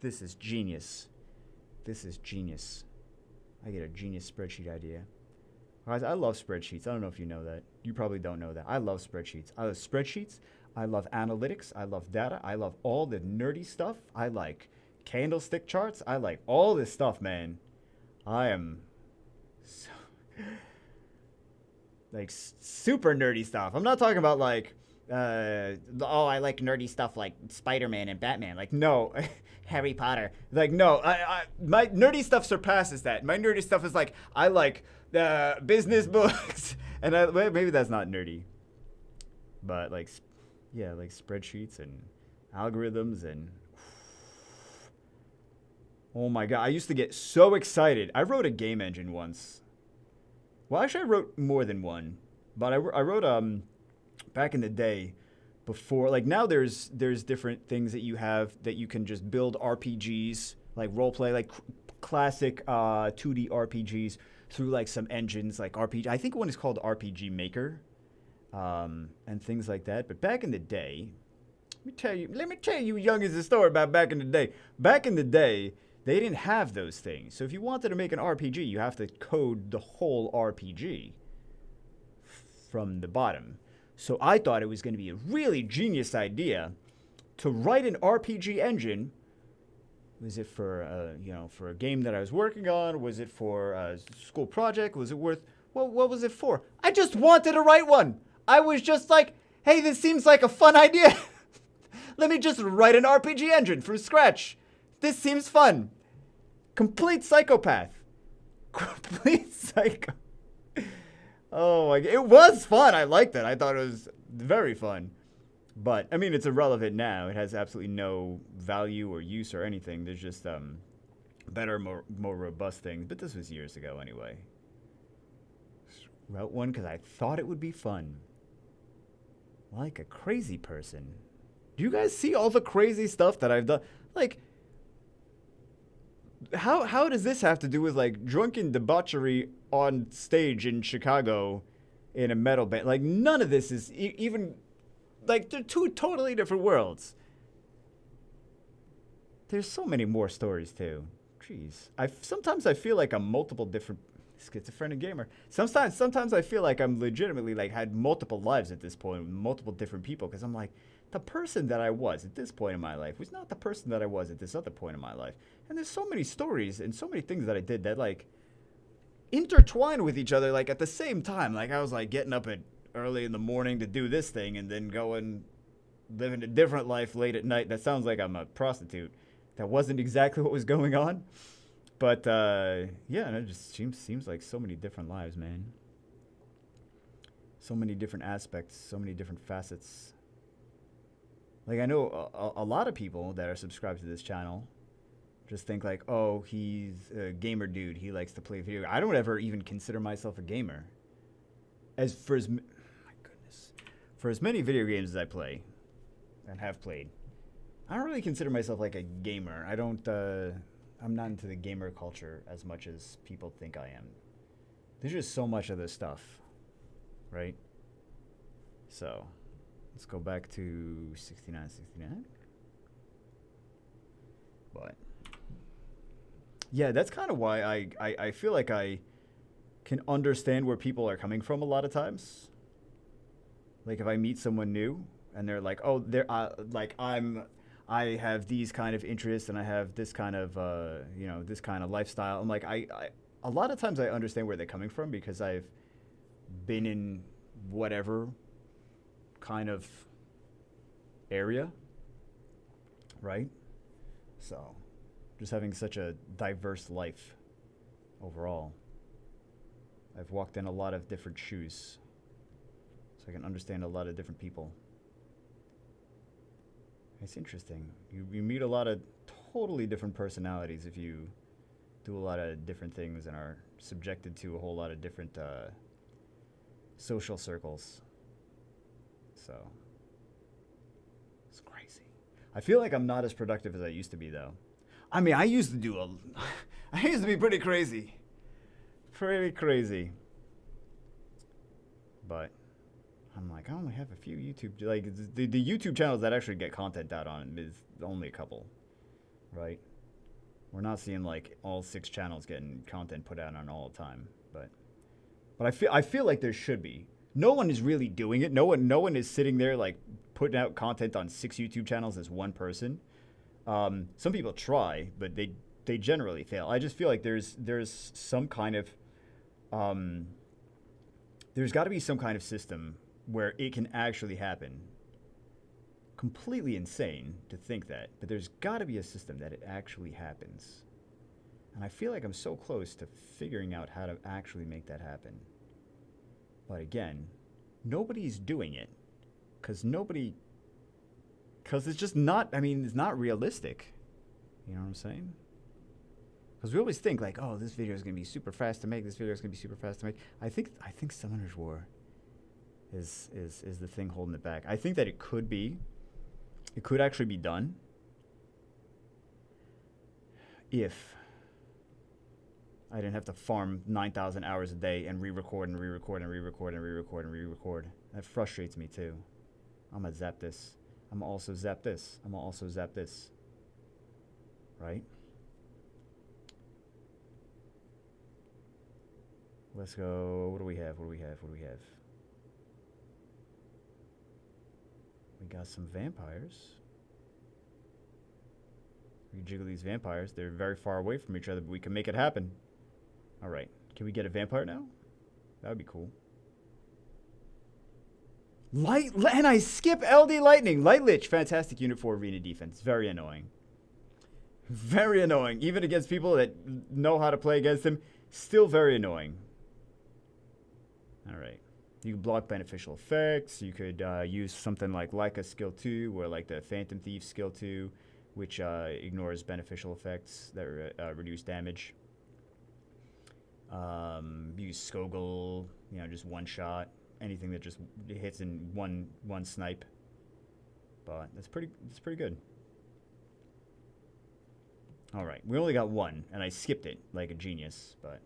This is genius. This is genius. I get a genius spreadsheet idea. Guys, I love spreadsheets. I don't know if you know that. You probably don't know that. I love spreadsheets. I love spreadsheets. I love analytics. I love data. I love all the nerdy stuff. I like candlestick charts. I like all this stuff, man. I am so, like super nerdy stuff. I'm not talking about like, oh, I like nerdy stuff like Spider-Man and Batman. Like, no, Harry Potter. Like, no, my nerdy stuff surpasses that. My nerdy stuff is like, I like business books, and maybe that's not nerdy, but like, yeah, like spreadsheets and algorithms and. Oh my god, I used to get so excited. I wrote a game engine once. Well, actually, I wrote more than one, but I wrote back in the day, before, like, now there's different things that you have that you can just build RPGs, like roleplay, like classic 2D RPGs through like some engines like RPG. I think one is called RPG Maker, and things like that. But back in the day, let me tell you youngins a story about back in the day. Back in the day, they didn't have those things. So if you wanted to make an RPG, you have to code the whole RPG from the bottom. So I thought it was going to be a really genius idea to write an RPG engine. Was it for for a game that I was working on? Was it for a school project? Was it worth? What was it for? I just wanted to write one. I was just like, hey, this seems like a fun idea. Let me just write an RPG engine from scratch. This seems fun. Complete psychopath. Complete psycho. Oh my god. It was fun. I liked it. I thought it was very fun. But, I mean, it's irrelevant now. It has absolutely no value or use or anything. There's just better, more robust things. But this was years ago anyway. Wrote one because I thought it would be fun. Like a crazy person. Do you guys see all the crazy stuff that I've done? Like, how does this have to do with, like, drunken debauchery on stage in Chicago in a metal band? Like, none of this is even... Like, they're two totally different worlds. There's so many more stories, too. Jeez. Sometimes I feel like I'm multiple different... Schizophrenic gamer. Sometimes I feel like I'm legitimately, like, had multiple lives at this point, with multiple different people, because I'm like, the person that I was at this point in my life was not the person that I was at this other point in my life. And there's so many stories and so many things that I did that, like, intertwine with each other, like, at the same time. Like, I was, like, getting up at early in the morning to do this thing and then go and living a different life late at night. That sounds like I'm a prostitute. That wasn't exactly what was going on. But, yeah, it just seems like so many different lives, man. So many different aspects, so many different facets. Like, I know a lot of people that are subscribed to this channel just think like, oh, he's a gamer dude. He likes to play video games. I don't ever even consider myself a gamer. My goodness. For as many video games as I play and have played, I don't really consider myself like a gamer. I'm not into the gamer culture as much as people think I am. There's just so much of this stuff, right? So, let's go back to 69. But, yeah, that's kind of why I feel like I can understand where people are coming from a lot of times. Like, if I meet someone new and they're like, oh, I have these kind of interests and I have this kind of, this kind of lifestyle. I'm like, a lot of times I understand where they're coming from because I've been in whatever kind of area, right? So, just having such a diverse life overall. I've walked in a lot of different shoes, so I can understand a lot of different people. It's interesting. You meet a lot of totally different personalities if you do a lot of different things and are subjected to a whole lot of different social circles. So, it's crazy. I feel like I'm not as productive as I used to be, though. I mean, I used to be pretty crazy. Pretty crazy. But I'm like, I only have a few YouTube, like, the YouTube channels that actually get content out on is only a couple, right? We're not seeing, like, all 6 channels getting content put out on all the time, but But I feel like there should be. No one is really doing it. No one is sitting there like putting out content on 6 YouTube channels as one person. Some people try, but they generally fail. I just feel like there's some kind of there's got to be some kind of system where it can actually happen. Completely insane to think that, but there's got to be a system that it actually happens. And I feel like I'm so close to figuring out how to actually make that happen. But again, nobody's doing it because it's just not, I mean, it's not realistic. You know what I'm saying? Because we always think like, oh, this video is going to be super fast to make. This video is going to be super fast to make. I think Summoner's War is the thing holding it back. I think that it could actually be done if I didn't have to farm 9,000 hours a day and re-record and re-record and re-record and re-record and re-record. That frustrates me too. I'm gonna zap this. I'm gonna also zap this. I'm gonna also zap this. Right? Let's go. What do we have? What do we have? What do we have? We got some vampires. We jiggle these vampires. They're very far away from each other, but we can make it happen. All right. Can we get a vampire now? That would be cool. And I skip LD Lightning. Light Lich. Fantastic unit for arena defense. Very annoying. Very annoying. Even against people that know how to play against him. Still very annoying. All right. You can block beneficial effects. You could use something like Leica skill 2 or like the Phantom Thief skill 2, which ignores beneficial effects that reduce damage. Use Skogul, you know, just one shot. Anything that just hits in one snipe. But that's pretty good. All right, we only got one, and I skipped it like a genius, but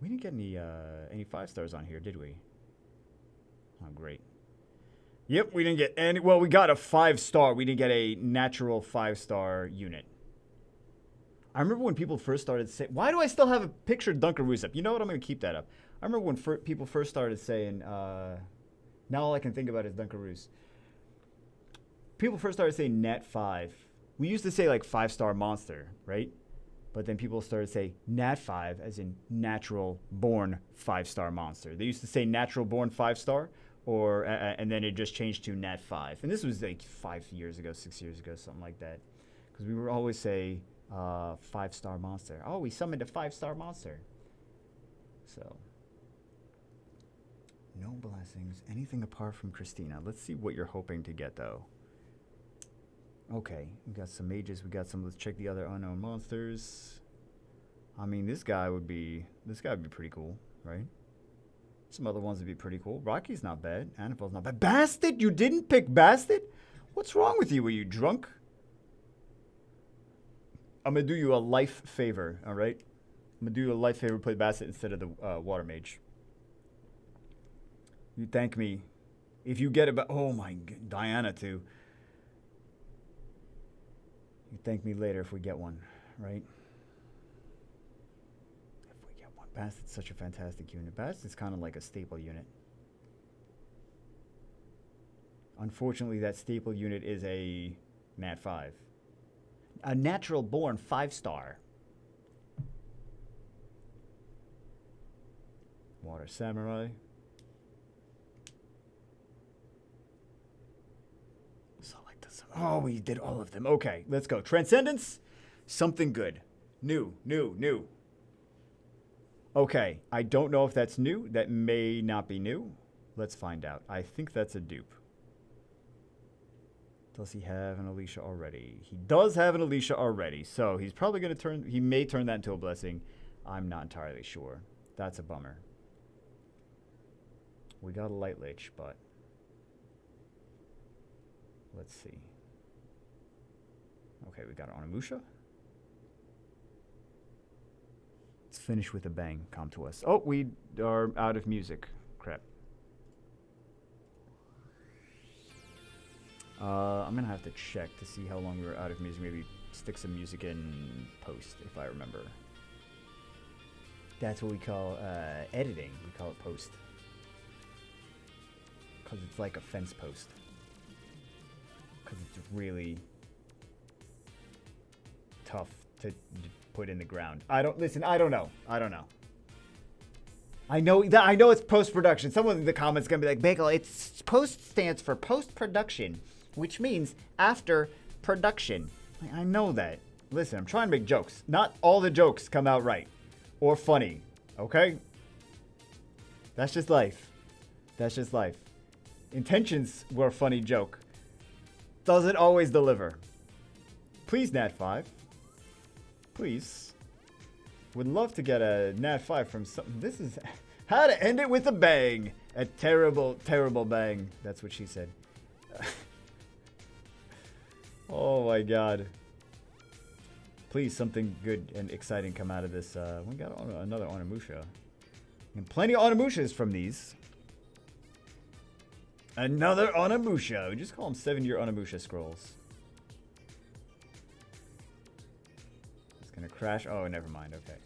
we didn't get any 5 stars on here, did we? Oh, great. Yep, we didn't get any. Well, we got a 5-star. We didn't get a natural 5-star unit. I remember when people first started saying, why do I still have a picture of Dunkaroos up? You know what? I'm going to keep that up. I remember when people first started saying, now all I can think about is Dunkaroos. People first started saying Nat 5. We used to say like 5-star monster, right? But then people started to say Nat 5 as in natural born 5-star monster. They used to say natural born 5-star. And then it just changed to Nat 5. And this was like 5 years ago, 6 years ago, something like that. Because we would always say 5-star monster. Oh, we summoned a 5-star monster. So, no blessings. Anything apart from Christina. Let's see what you're hoping to get, though. Okay, we got some mages. We got some. Let's check the other unknown monsters. I mean, this guy would be pretty cool, right? Some other ones would be pretty cool. Rocky's not bad. Annabelle's not bad. Bastard? You didn't pick Bastard? What's wrong with you? Were you drunk? I'm going to do you a life favor, all right? I'm going to do you a life favor, play Bastard instead of the Water Mage. You thank me. If you get about... Oh, my God. Diana, too. You thank me later if we get one, right? Bastard's such a fantastic unit. Bastard's kind of like a staple unit. Unfortunately, that staple unit is a Nat 5. A natural born 5-star. Water Samurai. Select this. Oh, we did all of them. Okay, let's go. Transcendence. Something good. New. Okay, I don't know if that's new. That may not be new. Let's find out. I think that's a dupe. Does he have an Alicia already? He does have an Alicia already, so he's probably going to he may turn that into a blessing. I'm not entirely sure. That's a bummer. We got a Light Lich, but let's see. Okay, we got an Onimusha. Let's finish with a bang. Come to us. Oh, we are out of music. Crap. I'm going to have to check to see how long we were out of music. Maybe stick some music in post, if I remember. That's what we call editing. We call it post. Because it's like a fence post. Because it's really tough to put in the ground. I don't know. I know it's post-production. Someone in the comments gonna be like, Bagel, it's post stands for post-production, which means after production. I know that. Listen, I'm trying to make jokes. Not all the jokes come out right or funny, okay? That's just life. That's just life. Intentions were a funny joke. Doesn't always deliver. Please, Nat5. Please. Would love to get a Nat5 from some. This is how to end it with a bang. A terrible, terrible bang. That's what she said. Oh my god. Please, something good and exciting come out of this. We got another Onimusha. And plenty of Onimushas from these. Another Onimusha. We just call them 7-year Onimusha scrolls. It's gonna crash. Oh, never mind. Okay.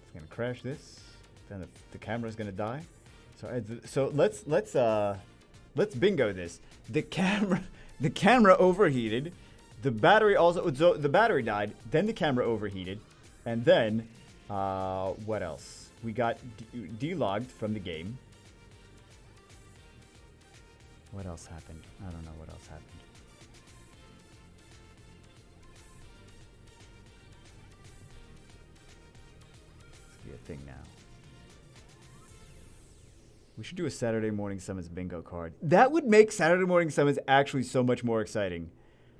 It's gonna crash this. Then the camera's gonna die. So let's bingo this. The camera overheated. The battery also. So the battery died. Then the camera overheated, and then what else? We got delogged from the game. What else happened? I don't know what else happened. This could be a thing now. We should do a Saturday morning summons bingo card. That would make Saturday morning summons actually so much more exciting.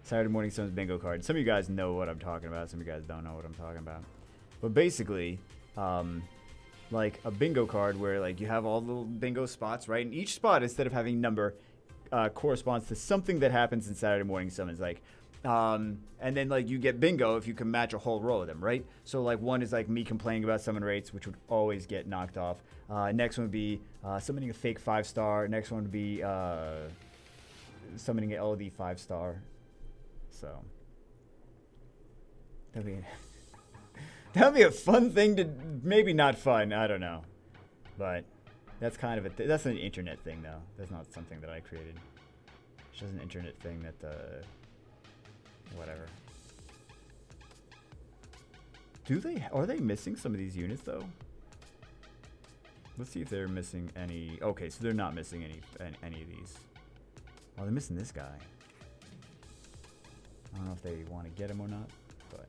Saturday morning summons bingo card. Some of you guys know what I'm talking about. Some of you guys don't know what I'm talking about. But basically, like a bingo card where like you have all the little bingo spots, right? And each spot, instead of having number, corresponds to something that happens in Saturday morning summons, like, and then like you get bingo if you can match a whole row of them, right? So like one is like me complaining about summon rates, which would always get knocked off. Next one would be summoning a fake 5-star. Next one would be summoning an LD 5-star. So that'd be a fun thing to, maybe not fun, I don't know, but that's kind of that's an internet thing though. That's not something that I created. It's just an internet thing that whatever. Are they missing some of these units though? Let's see if they're missing any. Okay, so they're not missing any of these. Oh, they're missing this guy. I don't know if they want to get him or not, but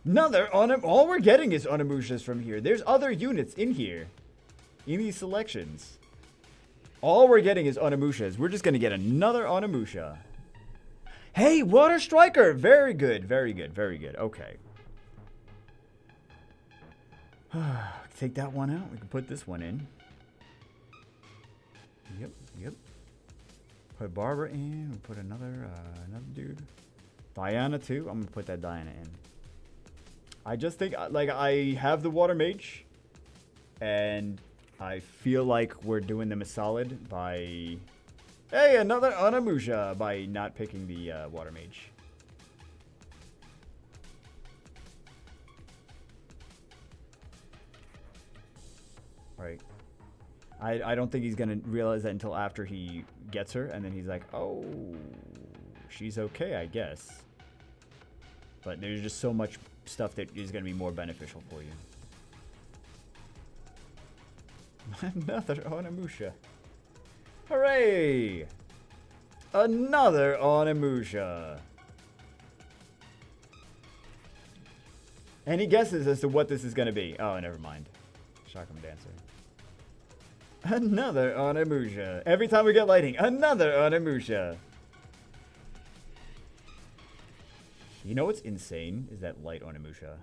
another all we're getting is Onimushas from here. There's other units in here, in these selections. All we're getting is Onimushas. We're just gonna get another Onimusha. Hey, Water Striker! Very good, very good, very good. Okay. Take that one out. We can put this one in. Yep. Put Barbara in. We'll put another dude. Diana too. I'm gonna put that Diana in. I just think like I have the Water Mage, and I feel like we're doing them a solid by, hey, another Onimusha, by not picking the Water Mage. Right. I don't think he's gonna realize that until after he gets her, and then he's like, oh, she's okay, I guess. But there's just so much stuff that is gonna be more beneficial for you. Another Onimusha. Hooray! Another Onimusha. Any guesses as to what this is gonna be? Oh, never mind. Shock'em Dancer. Another Onimusha. Every time we get lighting, another Onimusha. You know what's insane is that light Onimusha.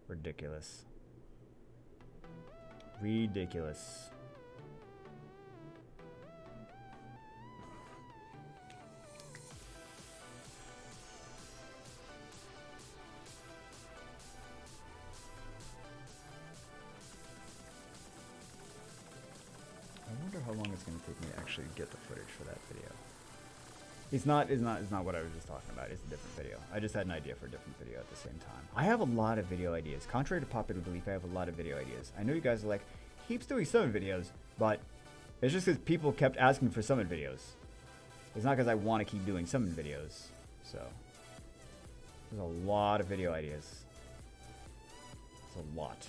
Ridiculous. Ridiculous. I wonder how long it's going to take me to actually get the footage for that video. It's not what I was just talking about. It's a different video. I just had an idea for a different video at the same time. I have a lot of video ideas. Contrary to popular belief, I have a lot of video ideas. I know you guys are like, keeps doing summon videos, but it's just because people kept asking for summon videos. It's not because I want to keep doing summon videos. So, there's a lot of video ideas. It's a lot.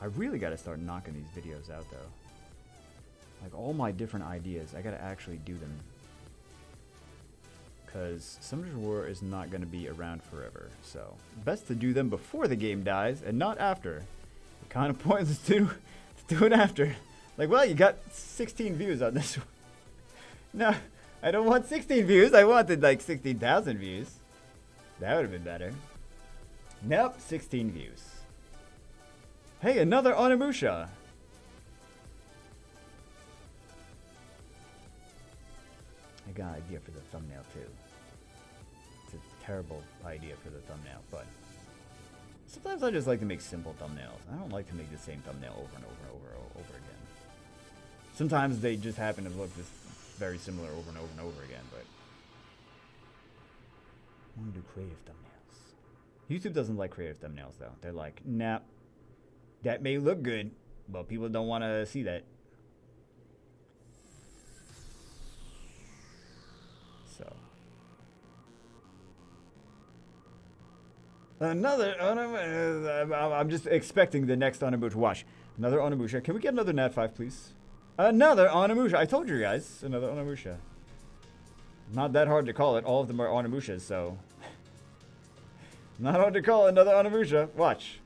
I really got to start knocking these videos out, though. Like, all my different ideas, I got to actually do them. Because Summoners War is not going to be around forever. So, best to do them before the game dies and not after. It kind of points to do it after. Like, well, you got 16 views on this one. No, I don't want 16 views. I wanted like 16,000 views. That would have been better. Nope, 16 views. Hey, another Onimusha. I got an idea for the thumbnail too. It's a terrible idea for the thumbnail, but sometimes I just like to make simple thumbnails. I don't like to make the same thumbnail over and over and over and over again. Sometimes they just happen to look just very similar over and over and over again, but I want to do creative thumbnails. YouTube doesn't like creative thumbnails though. They're like, nah, that may look good, but people don't want to see that. So another I'm just expecting the next Onimusha. Watch. Another Onimusha. Can we get another Nat 5, please? Another Onimusha. I told you guys. Another Onimusha. Not that hard to call it. All of them are Onimushas, so not hard to call another Onimusha. Watch.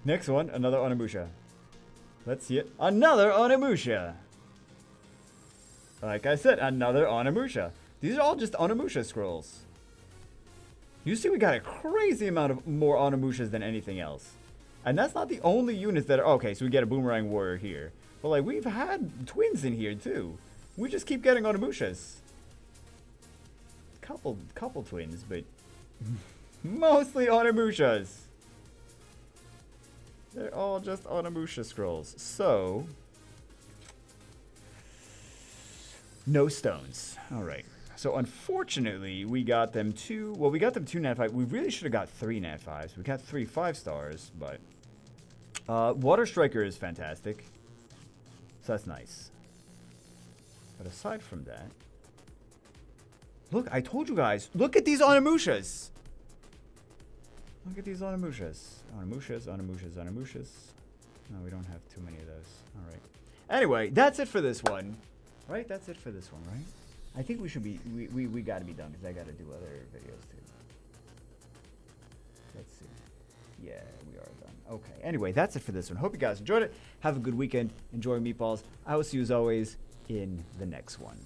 Next one, another Onimusha. Let's see it. Another Onimusha. Like I said, another Onimusha. These are all just Onimusha scrolls. You see, we got a crazy amount of more Onimushas than anything else. And that's not the only units that are... Okay, so we get a Boomerang Warrior here. But, like, we've had twins in here, too. We just keep getting Onimushas. Couple twins, but... mostly Onimushas. They're all just Onimusha scrolls. So... no stones. Alright. So, unfortunately, we got them two... Well, we got them 2 Nat 5. We really should have got 3 Nat 5s. We got 3 5-stars, but... Water Striker is fantastic. So, that's nice. But aside from that... Look, I told you guys. Look at these Onimushas! Look at these Onimushas. Onimushas, Onimushas, Onimushas. No, we don't have too many of those. Alright. Anyway, that's it for this one. Right? That's it for this one, right? I think we should be, we gotta be done because I gotta do other videos too. Let's see. Yeah, we are done. Okay. Anyway, that's it for this one. Hope you guys enjoyed it. Have a good weekend. Enjoy meatballs. I will see you as always in the next one.